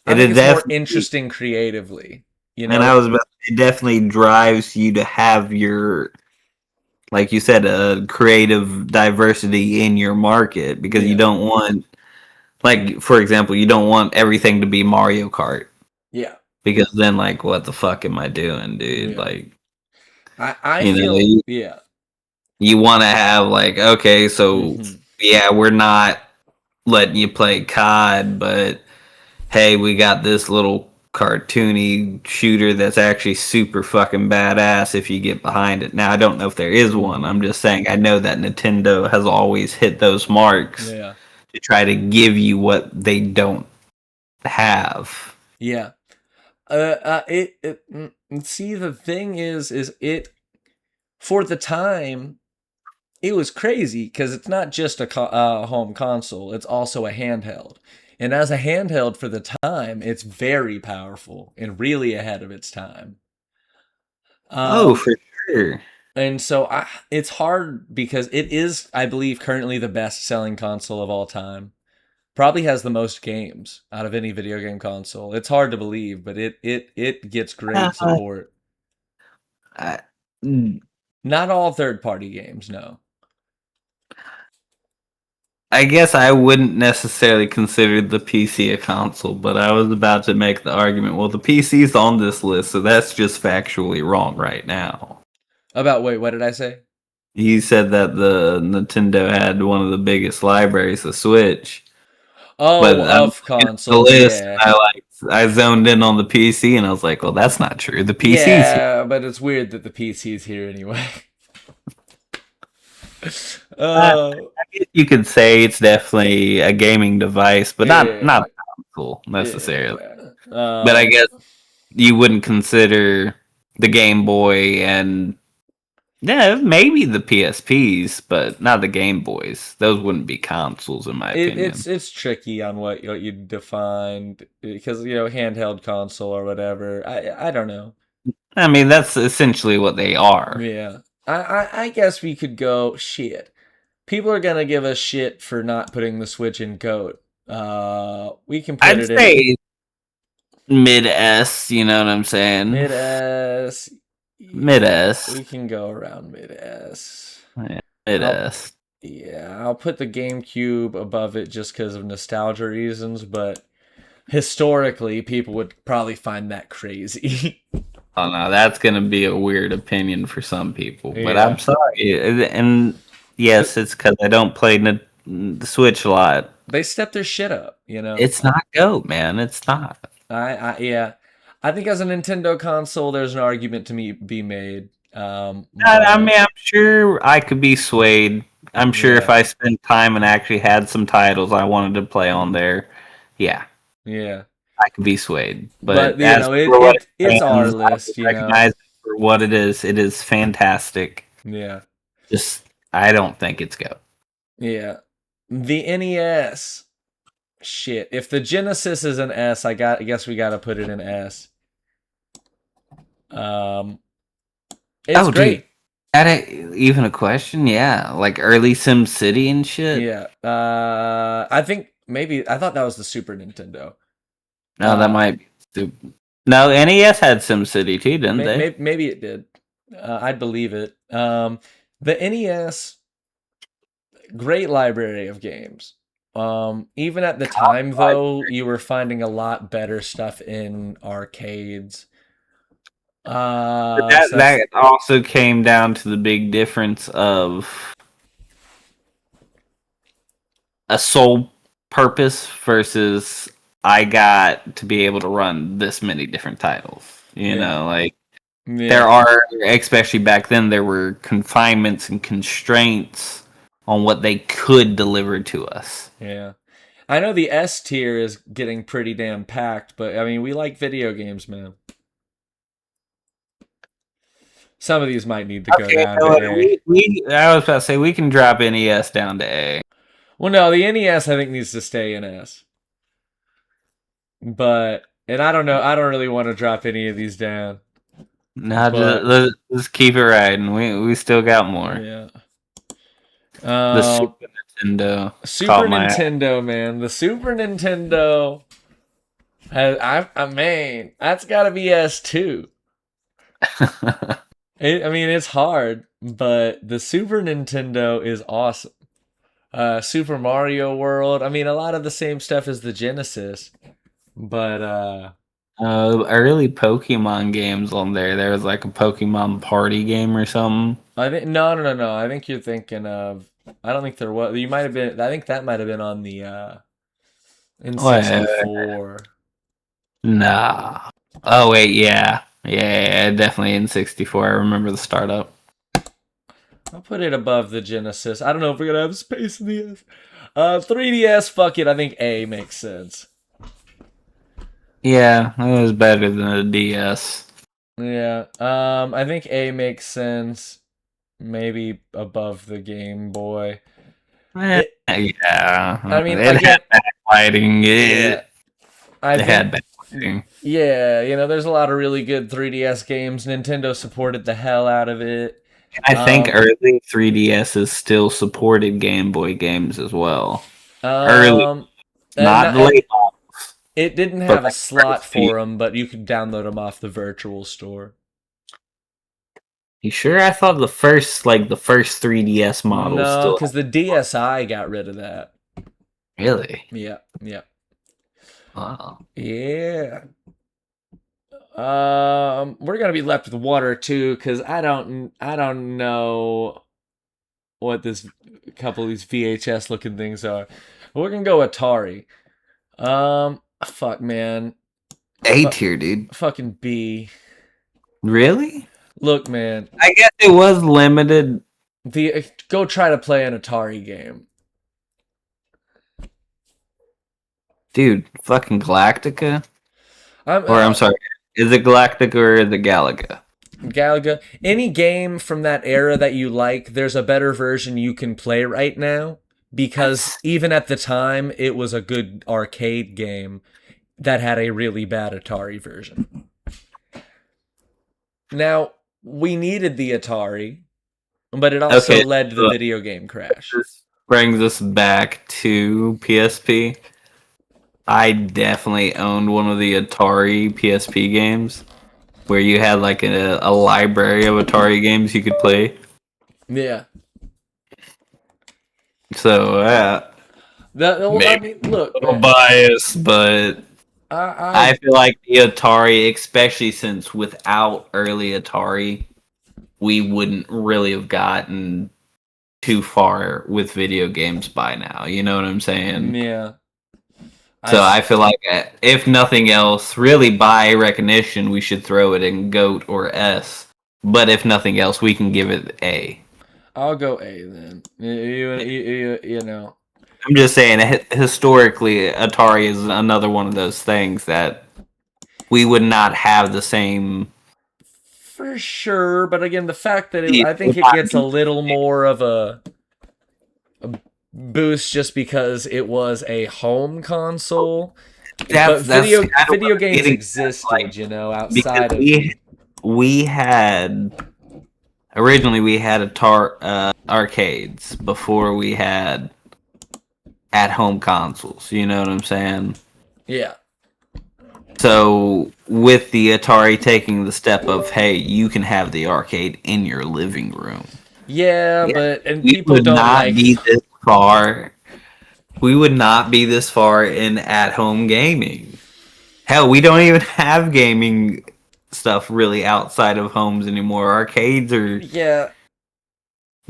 I It think is it's more definitely, interesting creatively. and it definitely drives you to have your like you said, a creative diversity in your market because you Yeah. don't want, like, for example, you don't want everything to be Mario Kart Yeah. because then, like, what the fuck am I doing, dude? Yeah. Like, I you know, feel yeah. you want to have, like, okay, so Hmm. yeah, we're not letting you play COD, but hey, we got this little cartoony shooter that's actually super fucking badass if you get behind it. Now, I don't know if there is one. Hmm. I'm just saying I know that Nintendo has always hit those marks Yeah. to try to give you what they don't have. Yeah. See, the thing is it for the time it was crazy because it's not just a home console; it's also a handheld. And as a handheld for the time, it's very powerful and really ahead of its time. Oh, Um, for sure. and so it's hard because it is, I believe, currently the best-selling console of all time. Probably has the most games out of any video game console. It's hard to believe, but it gets great Uh, support. I, Not all third-party games, no. I guess I wouldn't necessarily consider the PC a console, but I was about to make the argument. Well, the PC's on this list, so that's just factually wrong right now. Wait, what did I say? You said that the Nintendo had one of the biggest libraries, the Switch, but Oh, I was of looking at the consoles, list yeah. and I zoned in on the PC and I was like, well, that's not true. The PC's here. Yeah, but it's weird that the PC's here anyway. I uh, guess you could say it's definitely a gaming device, but not yeah, a console necessarily. yeah. But I guess you wouldn't consider the Game Boy and yeah, maybe the PSPs, but not the Game Boys. Those wouldn't be consoles, in my opinion. it's tricky on what you defined because handheld console or whatever. I don't know. I mean, that's essentially what they are. Yeah, I guess we could go shit. People are gonna give us shit for not putting the Switch in GOAT. We can put I'd it in say mid S. You know what I'm saying? mid S. Mid Yeah, S. we can go around mid S. Yeah, mid I'll S. Yeah, I'll put the GameCube above it just because of nostalgia reasons, but historically, people would probably find that crazy. Oh no, that's gonna be a weird opinion for some people, but I'm Yeah. sorry. And yes, it's because I don't play the Switch a lot. They step their shit up, you know. It's not GOAT, man. It's not. Yeah. I think as a Nintendo console, there's an argument to be made. I mean, But I'm sure I could be swayed. I'm sure if yeah, I spent time and actually had some titles I wanted to play on there, yeah, yeah. I could be swayed. But But as for what it it's our stands, I would list, you know. recognize it for what it is. It is fantastic. Yeah, Just, I don't think it's GOAT. yeah. The NES. Shit. If the Genesis is an S, I guess we got to put it in S. Um, it's Oh, dude, great. even a question? Yeah, like early Sim City and shit. Yeah. I think maybe I thought that was the Super Nintendo. No, that might be stupid. No, NES had Sim City too, didn't they? Maybe it did. I'd believe it. The NES, great library of games. Even at the time, though, you were finding a lot better stuff in arcades. But that Stuff. also came down to the big difference of a sole purpose versus I got to be able to run this many different titles. You Yeah. know, like there Yeah. are, especially back then, there were confinements and constraints on what they could deliver to us. Yeah. I know the S tier is getting pretty damn packed, but I mean, we like video games, man. Some of these might need to go Okay, down to no, A. I was about to say we can drop NES down to A. Well, no, the NES I think needs to stay in S. But and I don't know, I don't really want to drop any of these down. No, But just keep it riding. We still got more. yeah. The Um Super Nintendo Super caught my eye. Nintendo, man. The Super Nintendo has I mean, that's got to be S too. I mean, it's hard, but the Super Nintendo is awesome. Super Mario World. I mean, a lot of the same stuff as the Genesis, but Early Pokemon games on there. There was like a Pokemon party game or something. I think no. I think you're thinking of. I don't think there was. You might have been. I think that might have been on the What? N64. Nah. Oh wait, yeah. Yeah, definitely in 64. I remember the startup. I'll put it above the Genesis. I don't know if we're gonna have space in the S. 3DS. Fuck it. I think A makes sense. Yeah, it was better than a DS. Yeah. I think A makes sense. Maybe above the Game Boy. Eh, It. yeah, I mean, it had again. backlighting. Yeah. I It had think. backlighting. Yeah. There's a lot of really good 3DS games. Nintendo supported the hell out of it. I think Um. early 3DSs still supported Game Boy games as well. Early, Um. And not not, the and late models, it didn't but have a like slot first few. for them, but you could download them off the virtual store. You sure? I thought the first 3DS models No, still because the DSi got rid of that. really. Yeah, yeah, Wow. yeah. We're gonna be left with water too, because I don't know what this couple of these VHS looking things are. We're gonna go Atari. Fuck, man. A Fuck, tier, dude. fucking B. Really? Look, man. I guess it was limited. The Go try to play an Atari game. Dude, fucking Galactica? I'm Or I'm sorry, is it Galactica or is it Galaga? Galaga. Any game from that era that you like, there's a better version you can play right now because That's even at the time, it was a good arcade game that had a really bad Atari version. Now, we needed the Atari, but it also okay. led to the So video game crash. this brings us back to PSP. I definitely owned one of the Atari PSP games where you had like a library of Atari games you could play. Yeah. So Well, I maybe mean, look, a little man. biased, but I I feel like the Atari, especially since without early Atari, we wouldn't really have gotten too far with video games by now. You know what I'm saying? yeah. I So s- I feel like if nothing else, really by recognition, we should throw it in GOAT or S. But if nothing else, we can give it A. I'll go A then. You know. I'm just saying, historically, Atari is another one of those things that we would not have the same. For sure, but again, the fact that It I think would it not gets a be- little more of a boost just because it was a home console. But That's kind of what video I'm games getting at, existed, because outside of we had originally we had arcades before we had at home consoles. You know what I'm saying? yeah. So with the Atari taking the step of, hey, you can have the arcade in your living room. Yeah, Yeah, but and we people would don't not like be this far. We would not be this far in at-home gaming. Hell, we don't even have gaming stuff really outside of homes anymore. Arcades are yeah,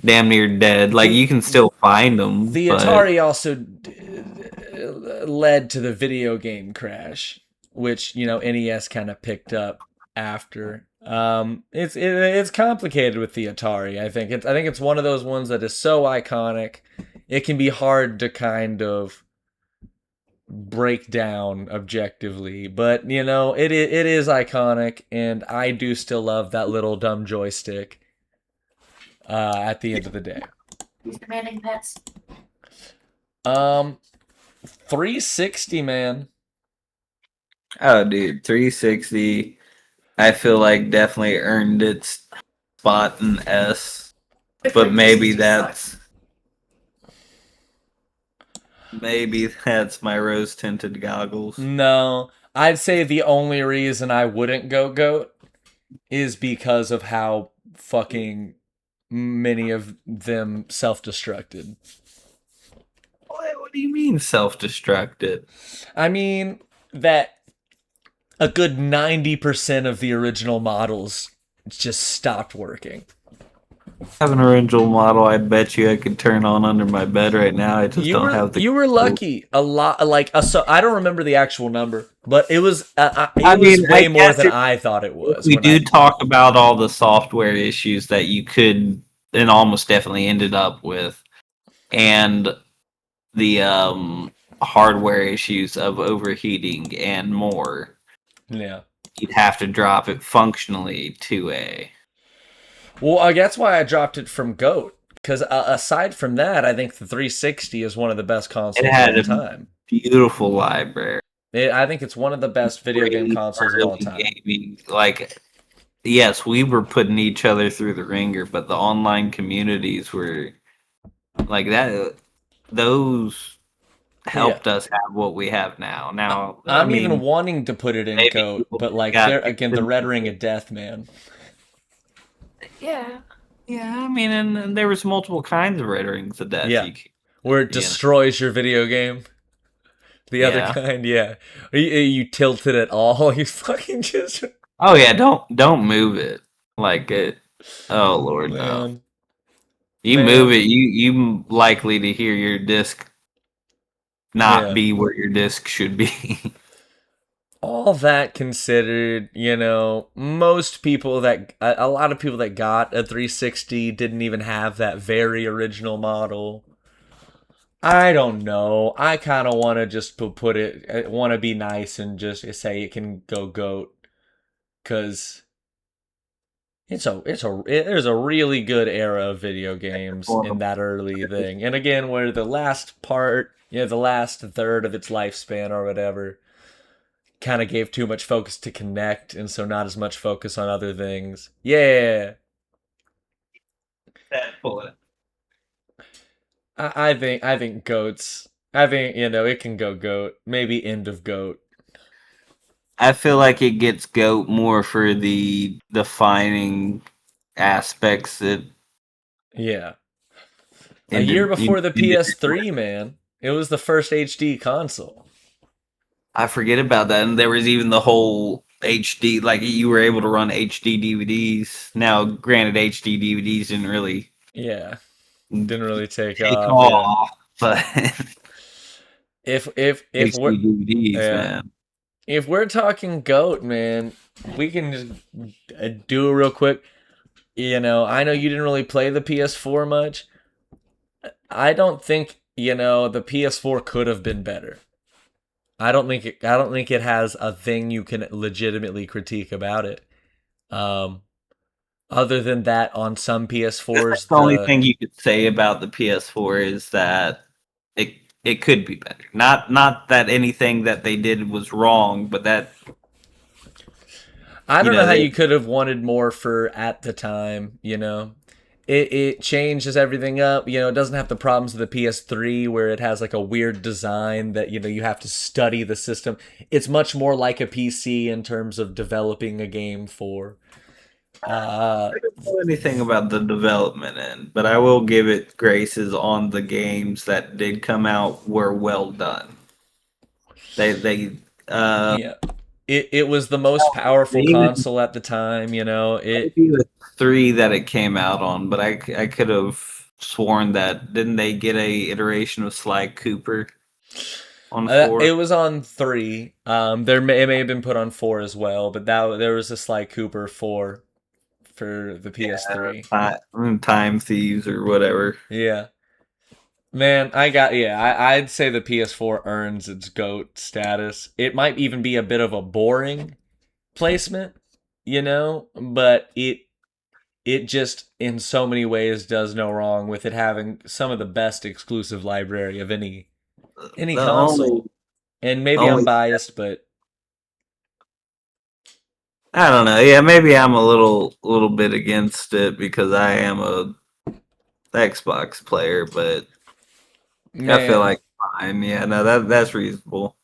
damn near dead. Like the you can still find them, the but Atari also led to the video game crash, which NES kind of picked up after. It's complicated with the Atari. I think it's one of those ones that is so iconic, it can be hard to kind of break down objectively. But it is iconic, and I do still love that little dumb joystick. At the end of the day, Demanding pets. um, 360 man. oh, dude, 360. I feel like definitely earned its spot in S, but maybe that's my rose tinted goggles. No, I'd say the only reason I wouldn't go GOAT is because of how fucking many of them self-destructed. What do you mean self-destructed? I mean that a good 90% of the original models just stopped working. Have an original model, I bet you I could turn on under my bed right now. I just don't have the. You were lucky. A lot, like so. I don't remember the actual number, but it was I it was mean, I way more guess than I thought it if was we when I. do talk about all the software issues that you could and almost definitely ended up with, and the hardware issues of overheating and more, Yeah. you'd have to drop it functionally to a. Well, that's why I dropped it from Goat. Because aside from that, I think the 360 is one of the best It consoles of had all a time. beautiful library. I think it's one of the best video game Great consoles of all early time. gaming. Like, yes, we were putting each other through the ringer, but the online communities were like that. Those Yeah. helped us have what we have now. Now, I I'm even mean, wanting to put it in maybe Goat, people but like got there again, the Red Ring of Death, man. Yeah. yeah. I mean, and there was multiple kinds of Red Rings of Death. Yeah. Where it You know, destroys your video game. The other yeah. kind, yeah. You tilt it at all. You fucking just Oh yeah, don't move it like it. Oh Lord, no. man, You move man, it, you likely to hear your disc not yeah. be where your disc should be. All that considered, most people that a lot of people that got a 360 didn't even have that very original model. I don't know. I kind of want to just put it, want to be nice and just say it can go goat because there's a really good era of video games in that early thing. And again, where the last part, the last third of its lifespan or whatever, kind of gave too much focus to Connect, and so not as much focus on other things. Yeah, Pull it. I think goats. I think it can go goat. Maybe end of goat. I feel like it gets goat more for the defining aspects that Yeah, a year ended, before the ended. PS3, man. It was the first HD console. I forget about that. And there was even the whole HD, like you were able to run HD DVDs. Now, granted, HD DVDs didn't really Yeah, didn't really take take off. Yeah, off, but if we're HD DVDs, yeah, man. if we're talking goat, man, we can just do it real quick. I know you didn't really play the PS4 much. I don't think the PS4 could have been better. I don't think it has a thing you can legitimately critique about it. Um, Other than that, on some PS4s, The only thing you could say about the PS4 is that it could be better. Not that anything that they did was wrong, but that I don't know how they you could have wanted more for at the time. It changes everything up. It doesn't have the problems of the PS3 where it has like a weird design that you have to study the system. It's much more like a PC in terms of developing a game for. Uh, I don't know anything about the development end, but I will give it graces on the games that did come out were well done. They yeah, it was the most powerful even console at the time. It maybe the three that it came out on, but I could have sworn that didn't they get a iteration of Sly Cooper on it four? was on 3. It may have been put on 4 as well, but there was a Sly Cooper 4 for the PS3. Time Thieves or whatever. Yeah. Man, I'd say the PS4 earns its GOAT status. It might even be a bit of a boring placement, but it just in so many ways does no wrong with it having some of the best exclusive library of any The only console. And maybe I'm only biased, but I don't know. Yeah, maybe I'm a little bit against it because I am a Xbox player, but I feel man, like fine. Yeah, no, that's reasonable.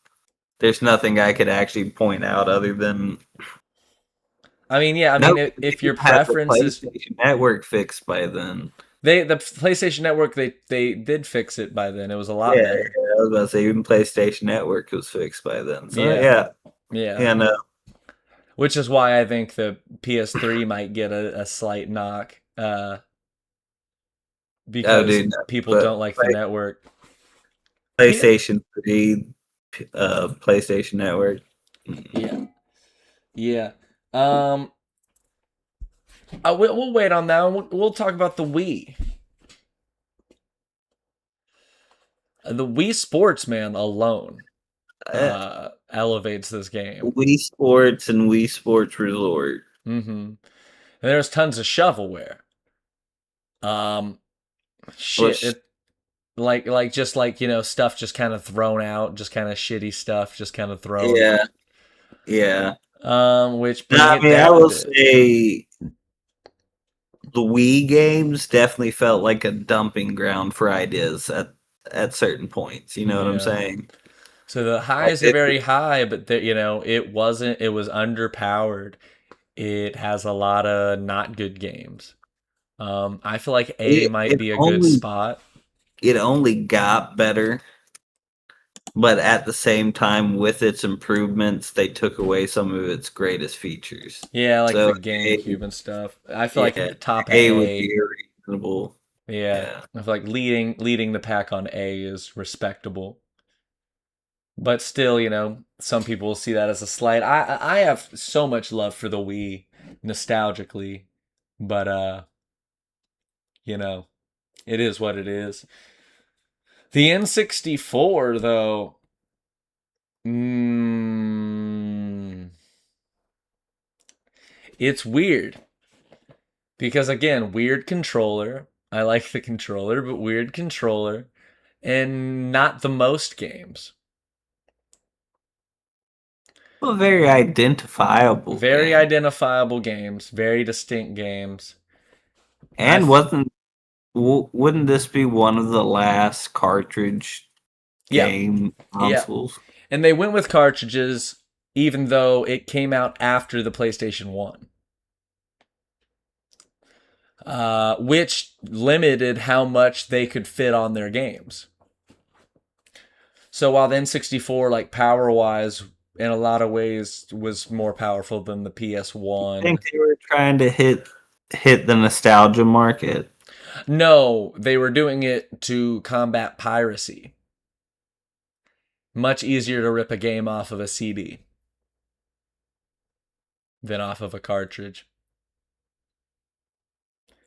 There's nothing I could actually point out other than I mean, yeah. I No, mean, if your didn't have the preference is PlayStation Network fixed by then. the PlayStation Network, they did fix it by then. It was a lot Yeah, better. I was about to say even PlayStation Network was fixed by then. So Yeah, yeah, yeah. yeah, no, Which is why I think the PS3 might get a slight knock, oh because dude, no. people But don't like the network. P- PlayStation 3, PlayStation Network. yeah, yeah. Um, we'll wait on that. We'll talk about the Wii. The Wii Sports, man, alone Uh, elevates this game. Wii Sports and Wii Sports Resort. Mm-hmm. And there's tons of shovelware. Um, shit, Which, it like just like stuff just kind of thrown out, just kind of shitty stuff, just kind of thrown. yeah, yeah. Which No, bring I it mean, I down a will bit. say the Wii games definitely felt like a dumping ground for ideas at certain points. You know what I'm Yeah. saying? So the Like highs are very high, but it wasn't. It was underpowered. It has a lot of not good games. I feel like A might it be a good only spot. it only got better, but at the same time, with its improvements, they took away some of its greatest features. Yeah, like So the GameCube and stuff. I feel like at yeah, the top of A would A. be reasonable. Yeah, Yeah. I feel like leading the pack on A is respectable. But still, some people will see that as a slight. I have so much love for the Wii nostalgically, but you know, it is what it is. The N64 though, mm, it's weird because again, weird controller. I like the controller, but weird controller and not the most games. Well, very identifiable Very game. identifiable games, very distinct games. I And wouldn't this be one of the last cartridge Yeah, game yeah. consoles? And they went with cartridges even though it came out after the PlayStation 1. Which limited how much they could fit on their games. So while the N64, like power wise, in a lot of ways, was more powerful than the I think PS1. they were trying to hit the nostalgia market. No, they were doing it to combat piracy. Much easier to rip a game off of a CD than off of a cartridge.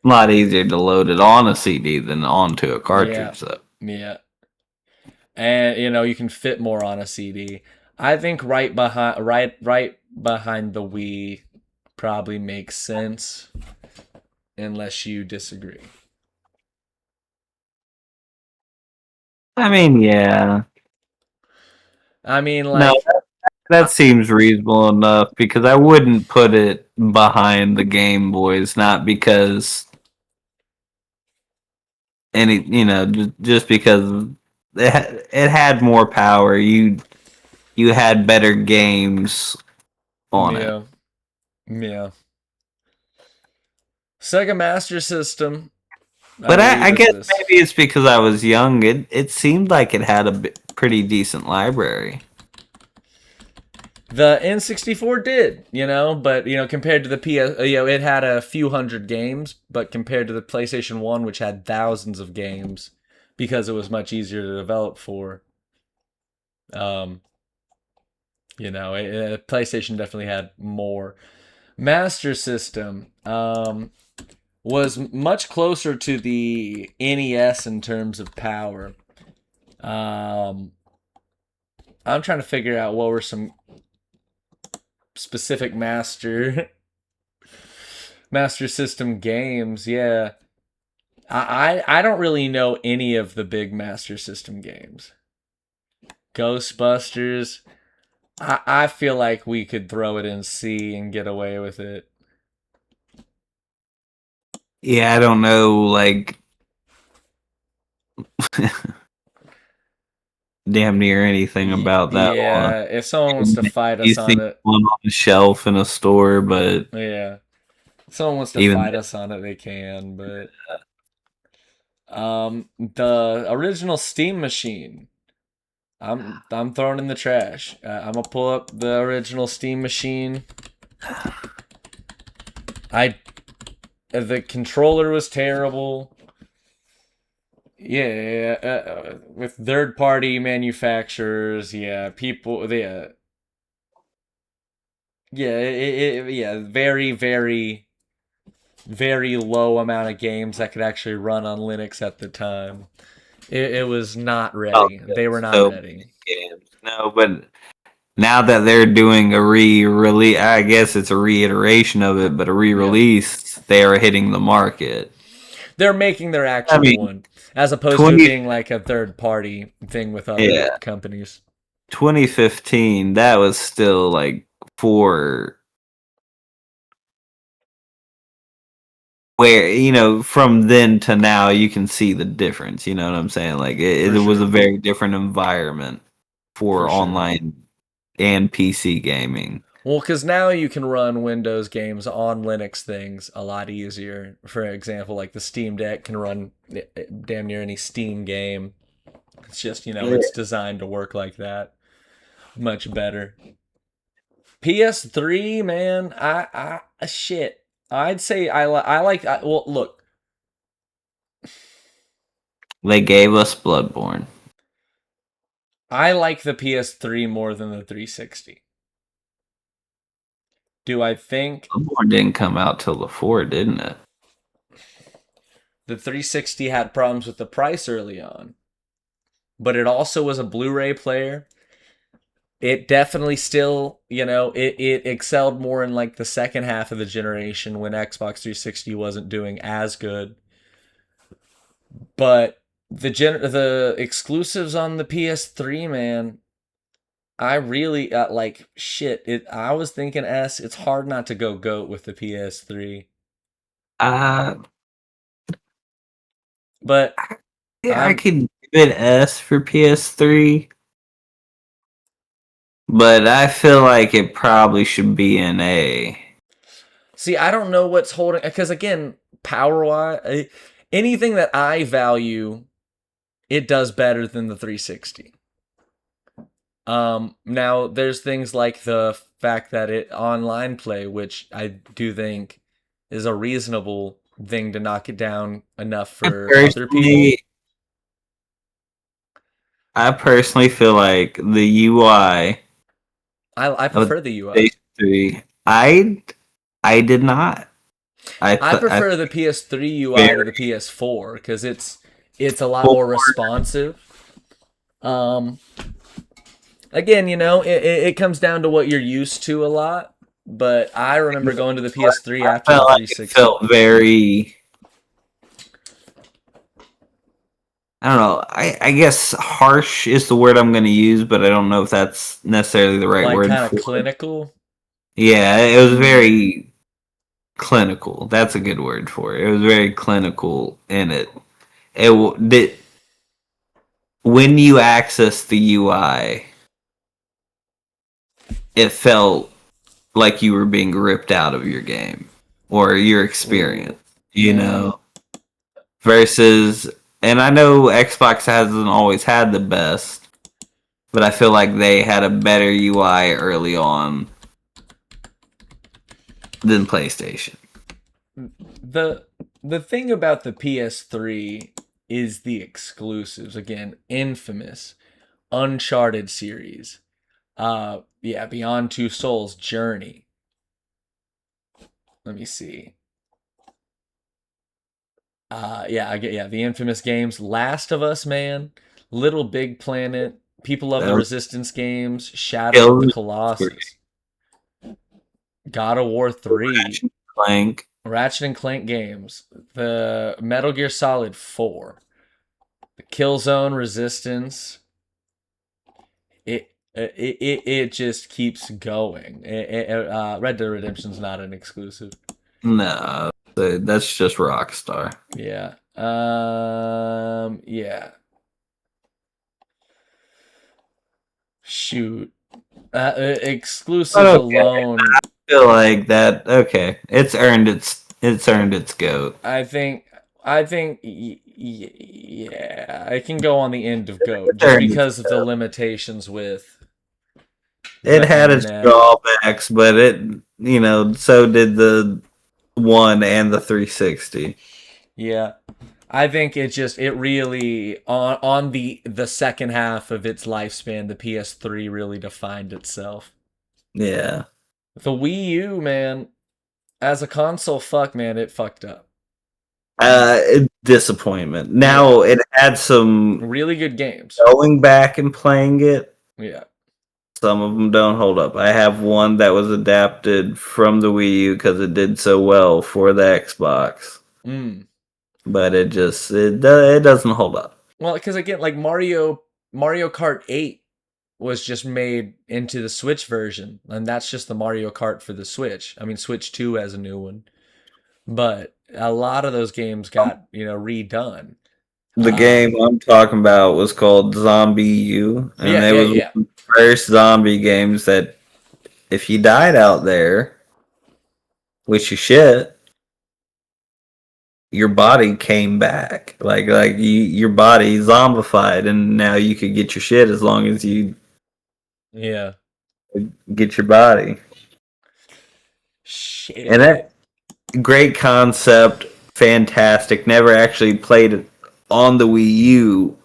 A lot easier to load it on a CD than onto a Yeah, cartridge, though. yeah. And you can fit more on a CD. I think right behind the Wii probably makes sense unless you disagree. I mean, yeah. I mean, No, like, that seems reasonable enough because I wouldn't put it behind the Game Boys, not because just because it had more power. You had better games on it. yeah, yeah. Sega Master System. I But believe I is guess this. maybe it's because I was young. It seemed like it had a pretty decent library. The N64 did, but compared to the PS, it had a few hundred games, but compared to the PlayStation 1, which had thousands of games because it was much easier to develop for, um, PlayStation definitely had more. Master System was much closer to the NES in terms of power. Um, I'm trying to figure out what were some specific Master System games. Yeah, I don't really know any of the big Master System games. Ghostbusters. I feel like we could throw it in C and get away with it. Yeah, I don't know. Like damn near anything about that one. Yeah, if someone wants to fight You us on think it, one on the shelf in a store, but yeah. If someone wants to even fight us on it, they can, but the original Steam machine, I'm throwing in the trash. I'm gonna pull up the original Steam machine. I the controller was terrible. Yeah, with third-party manufacturers, yeah, people, yeah, very, very, very low amount of games that could actually run on Linux at the time. It was not oh, ready. They were not so ready. many games. No, but now that they're doing a re-release, I guess it's a reiteration of it, but a re-release, they are hitting the market. They're making their I actual mean, one, as opposed to it 20, being like a third-party thing with other yeah, companies. 2015, that was still like for where, from then to now, you can see the difference. You know what I'm saying? Like For it was a sure. very different environment For for sure. online and PC gaming. Well, because now you can run Windows games on Linux things a lot easier. For example, like the Steam Deck can run damn near any Steam game. It's just, Yeah. it's designed to work like that. Much better. PS3, man, shit. I'd say well, look, They gave us Bloodborne. I like the PS3 more than the 360. Do I think Bloodborne didn't come out till the 4, didn't it? the 360 had problems with the price early on, but it also was a Blu-ray player. It definitely still, it excelled more in like the second half of the generation when Xbox 360 wasn't doing as good. But the exclusives on the PS3, man, I really like shit. I was thinking S. It's hard not to go goat with the PS3, Uh, but yeah, I I'm could give it S for PS3, but I feel like it probably should be an A. see. I don't know what's holding because again, power wise, anything that I value, it does better than the 360. Now there's things like the fact that it online play, which I do think is a reasonable thing to knock it down enough I for other people. personally, I personally feel like the UI I of prefer the UI. PS3, I did not. I I prefer the PS3 UI to very the PS4 because it's a lot poor. more responsive. Um, Again, it comes down to what you're used to a lot. But I remember going to the PS3 I after the felt like it 360. felt very. I don't know. I guess harsh is the word I'm going to use, but I don't know if that's necessarily the right Like word kind of for it. clinical. Yeah, it was very clinical. That's a good word for it. It was very clinical in it. Did when you access the UI, it felt like you were being ripped out of your game or your Ooh, experience, man. versus, and I know Xbox hasn't always had the best, but I feel like they had a better UI early on than PlayStation. The the thing about the PS3 is the exclusives. Again, Infamous, Uncharted series. Yeah, Beyond Two Souls, Journey. Let me see. Yeah, I get the infamous games. Last of Us, man. Little Big Planet. People love That the was Resistance games. Shadow of the Killed Colossus. God of War 3. Clank. Ratchet and Clank games. The Metal Gear Solid 4. The Killzone Resistance. It just keeps going. Red Dead Redemption's not an exclusive. No, that's just Rockstar. Yeah. Yeah. Shoot. But Exclusives okay, alone, I feel like that. Okay, it's earned its goat. yeah, I can go on the end of GOAT It's just earned its because of the goat. limitations with It the had its internet. drawbacks, but so did the one and the 360. Yeah. I think it really on the second half of its lifespan, the PS3 really defined itself. Yeah. The Wii U, man, as a console, fuck man, it fucked up. Disappointment. Yeah. Now it had some Really good games. going back and playing it. Yeah. Some of them don't hold up. I have one that was adapted from the Wii U because it did so well for the Xbox, Mm. but it doesn't hold up. Well, because again, like Mario Kart 8 was just made into the Switch version, and that's just the Mario Kart for the Switch. I mean, Switch 2 has a new one, but a lot of those games got redone. The game I'm talking about was called Zombie U, and Yeah, it yeah, was one yeah, of the first zombie games that if you died out there, which you should, your body came back. Your body zombified, and now you could get your shit as long as you yeah. get your body. And Shit. that great concept, fantastic. Never actually played it on the Wii U,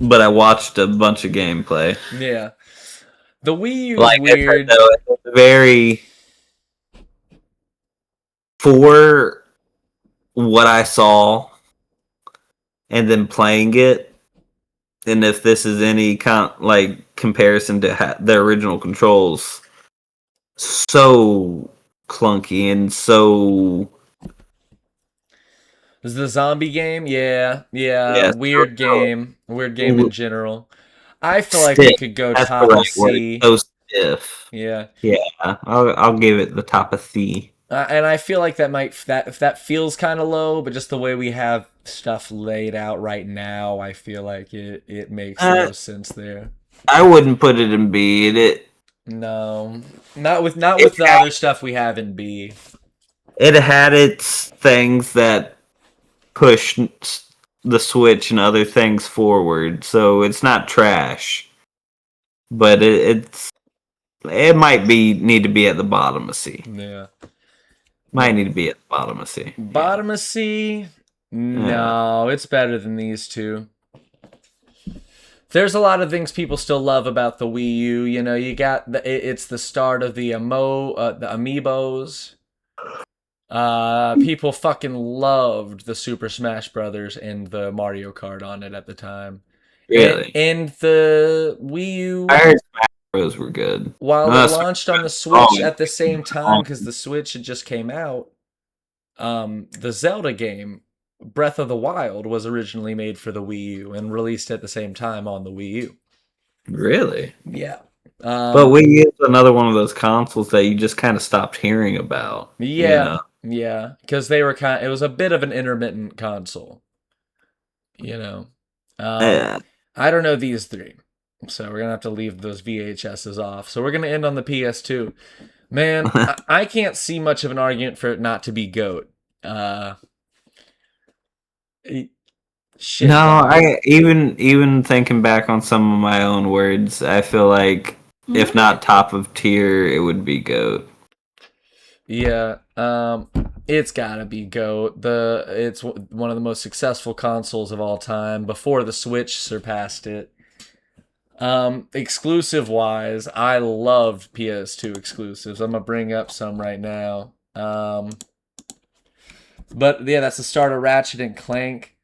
but I watched a bunch of gameplay. Yeah. The Wii U is Like I said, weird. though, it was very for what I saw, and then playing it. And if this is any comparison to the original controls, so clunky and so Is the zombie game? Yeah, yeah. yeah, Weird game. Weird game in so general. I feel like stiff. it could go That's the top of right word. C. So stiff. Yeah. Yeah, I'll give it the top of C. And I feel like that feels kind of low, but just the way we have stuff laid out right now, I feel like it makes the Uh, most sense there. I wouldn't put it in B. No, not with It the other stuff we have in B. it had its things that push the Switch and other things forward, so it's not trash. But it might be need to be at the bottom of C. Yeah. Might No. need to be at the bottom of C. Yeah. Bottom of C? Yeah. No, it's better than these two. There's a lot of things people still love about the Wii U. You got it's the start of the amiibos. People fucking loved the Super Smash Brothers and the Mario Kart on it at the time. And, Really. and the Wii I U, heard Smash Bros were good. while it Unless launched on the oh, Switch at the same time, because the Switch had just came out, the Zelda game, Breath of the Wild, was originally made for the Wii U and released at the same time on the Wii U. really? Yeah. But Wii U is another one of those consoles that you just kind of stopped hearing about. Yeah, yeah, because it was a bit of an intermittent console, you know. Um, Yeah. I don't know these three, so we're gonna have to leave those VHSs off. So we're gonna end on the PS2. Man, I can't see much of an argument for it not to be GOAT. Uh, e- No, Shit, dog. even thinking back on some of my own words, I feel like if not top of tier, it would be GOAT. Yeah, it's gotta be GOAT. It's one of the most successful consoles of all time. Before the Switch surpassed it. Exclusive wise, I loved PS2 exclusives. I'm gonna bring up some right now. But yeah, that's the start of Ratchet and Clank.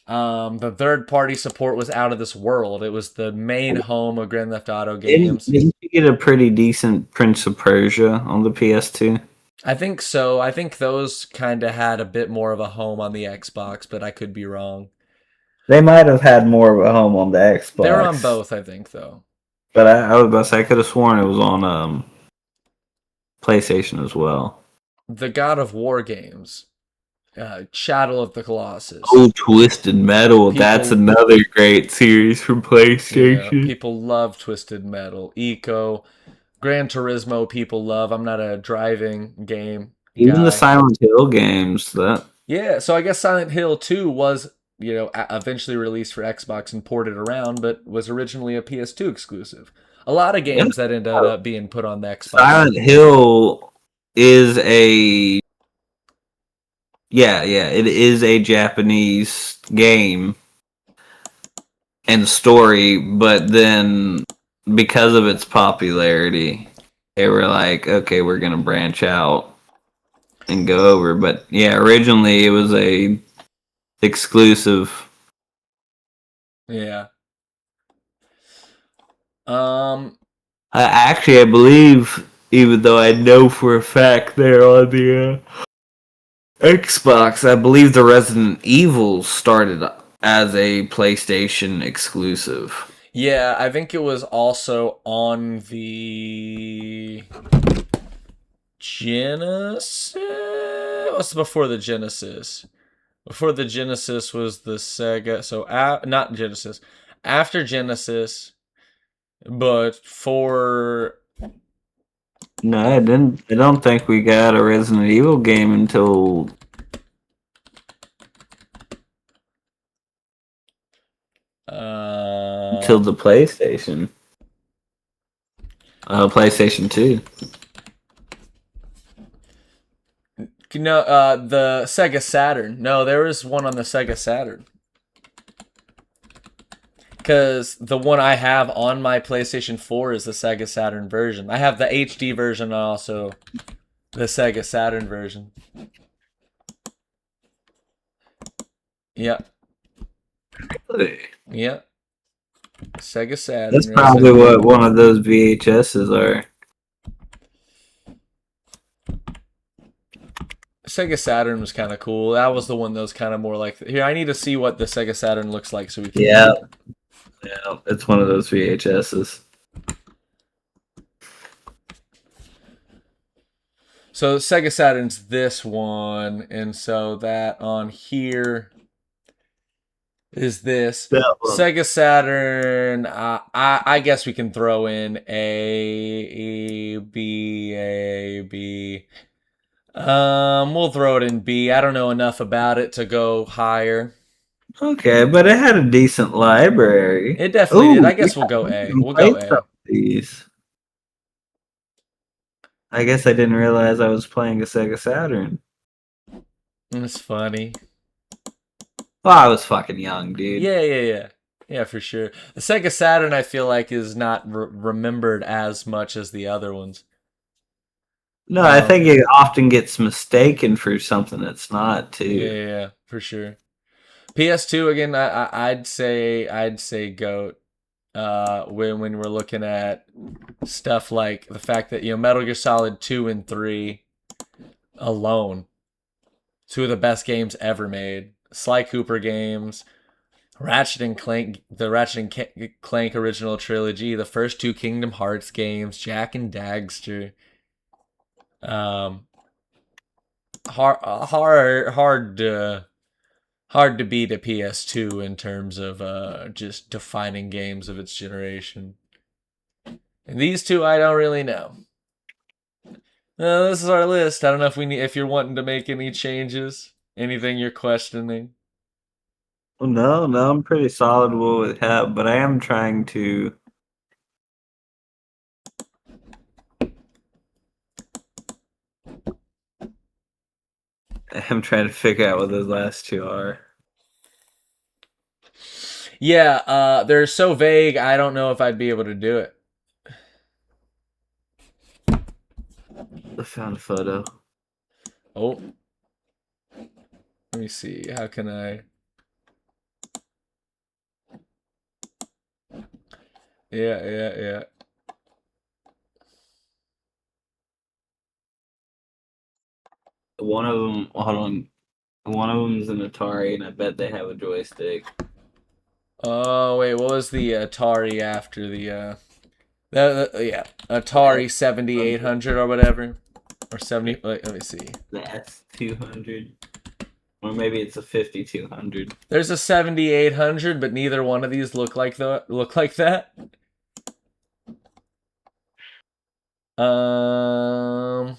The third party support was out of this world. It was the main home of Grand Theft Auto games. Didn't you get a pretty decent Prince of Persia on the PS2? I think so. I think those kind of had a bit more of a home on the Xbox, but I could be wrong. They might have had more of a home on the They were on Xbox, both, I think, though. but I was about to say I could have sworn it was on PlayStation as well. The God of War games. Shadow of the Colossus. Oh, Twisted Metal. That's People- another great series from Yeah, PlayStation. people love Twisted Metal. Eco, Gran Turismo, people love. I'm not a driving game Even the guy. Silent Hill games. That Yeah, so I guess Silent Hill 2 was, eventually released for Xbox and ported around, but was originally a PS2 exclusive. A lot of yeah. games that ended up being put on the Xbox. Silent Hill is a it is a Japanese game and story, but then because of its popularity, they were like, okay, we're gonna branch out and go over. But yeah, originally it was a exclusive. Yeah. Um, Actually, I believe, even though I know for a fact they're on the Xbox, I believe the Resident Evil started as a PlayStation exclusive. yeah, I think it was also on the Genesis. What's before the Genesis? Before the Genesis was the Sega. So, not Genesis. After Genesis, but for No, I didn't. I don't think we got a Resident Evil game until the PlayStation. PlayStation 2. the Sega Saturn. No, there was one on the Sega Saturn. Because the one I have on my PlayStation 4 is the Sega Saturn version. I have the HD version and also the Sega Saturn version. Yep. Really? Yep. Sega Saturn. That's probably what one of those VHSs are. Sega Saturn was kind of cool. That was the one that was kind of more like... Here, I need to see what the Sega Saturn looks like so we can... Yeah. Yeah, it's one of those VHSs. So Sega Saturn's this one, and so that on here is this. Sega Saturn, I guess we can throw in A, B, A, B. We'll throw it in B. I don't know enough about it to go higher. Okay, but it had a decent library. It definitely did. I guess we'll go A. We'll go A. These. I guess I didn't realize I was playing a Sega Saturn. It's funny. Well, I was fucking young, dude. Yeah. Yeah, for sure. The Sega Saturn, I feel like, is not remembered as much as the other ones. No, I think it often gets mistaken for something it's not, too. Yeah, for sure. PS2 again, I'd say GOAT. When we're looking at stuff like the fact that Metal Gear Solid 2 and 3 alone, two of the best games ever made. Sly Cooper games, Ratchet and Clank, the Ratchet and Clank original trilogy, the first two Kingdom Hearts games, Jak and Daxter. Hard to beat a PS2 in terms of just defining games of its generation. And these two, I don't really know. This is our list. I don't know if you're wanting to make any changes, anything you're questioning. Well, no, I'm pretty solid with it, but I am trying to. I'm trying to figure out what those last two are. Yeah, they're so vague, I don't know if I'd be able to do it. I found a photo. Oh. Let me see. How can I... Yeah. One of them, hold on. One of them is an Atari, and I bet they have a joystick. Oh, wait, what was the Atari after the Atari 7800 or whatever? Or 70, let me see. The S200. Or maybe it's a 5200. There's a 7800, but neither one of these look like that. Um.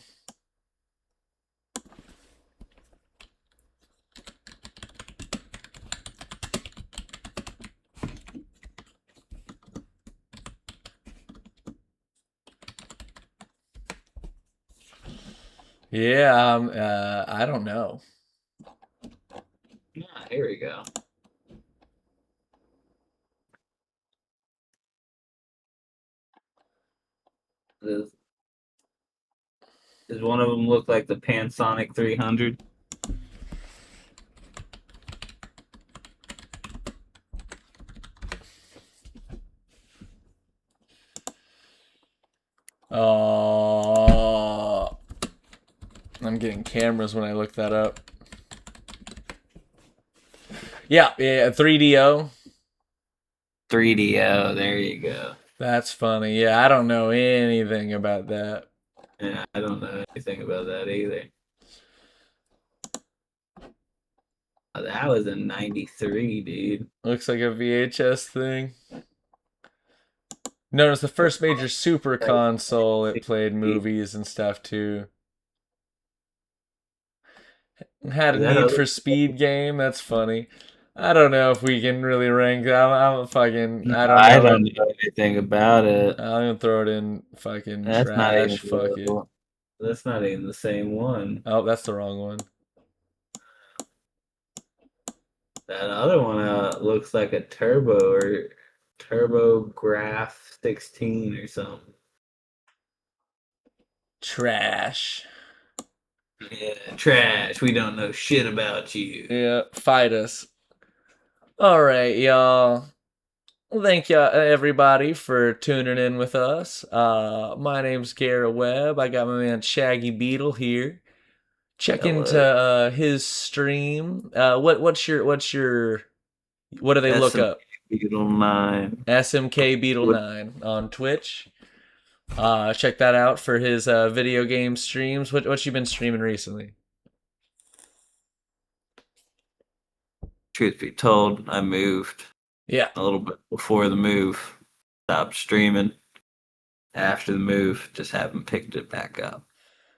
Yeah. I don't know. Here we go. Does one of them look like the Panasonic 300? Oh. I'm getting cameras when I look that up. Yeah, 3DO. 3DO, there you go. That's funny. Yeah, I don't know anything about that. Yeah, I don't know anything about that either. That was in 93, dude. Looks like a VHS thing. No, it's the first major super console. It played movies and stuff too. Had a Need for Speed game. That's funny. I don't know if we can really rank that. I'm fucking. I don't I know. don't know anything about it. I'm gonna throw it in fucking That's not even trash. Fuck it. That's not even the same one. Oh, that's the wrong one. That other one looks like a Turbo or Turbo Graph 16 or something. Trash. Yeah, trash. We don't know shit about you. Yeah, fight us. All right, y'all. Well, thank you everybody for tuning in with us. My name's Garrett Webb. I got my man Shaggy Beetle here. Check into his stream. What do they look up? Beetle 9. SMK Beetle 9 on Twitch. Check that out for his video game streams. What you been streaming recently? Truth be told, I moved. Yeah. A little bit before the move. Stopped streaming. After the move, just haven't picked it back up.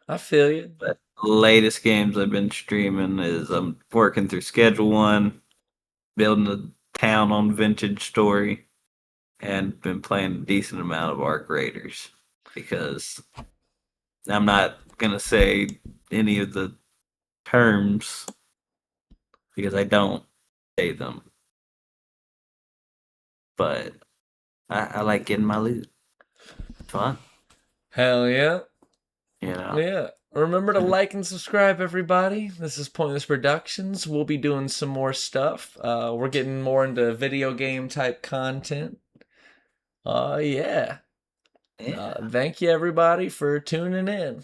I feel you. But the latest games I've been streaming is I'm working through Schedule 1, building a town on Vintage Story, and been playing a decent amount of Arc Raiders because I'm not gonna say any of the terms because I don't say them. But I like getting my loot. Fun. Hell yeah. You know. Yeah. Remember to like and subscribe, everybody. This is Pointless Productions. We'll be doing some more stuff. We're getting more into video game type content. Yeah. Thank you, everybody, for tuning in.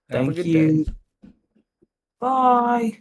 Have a Thank good you. day. Bye.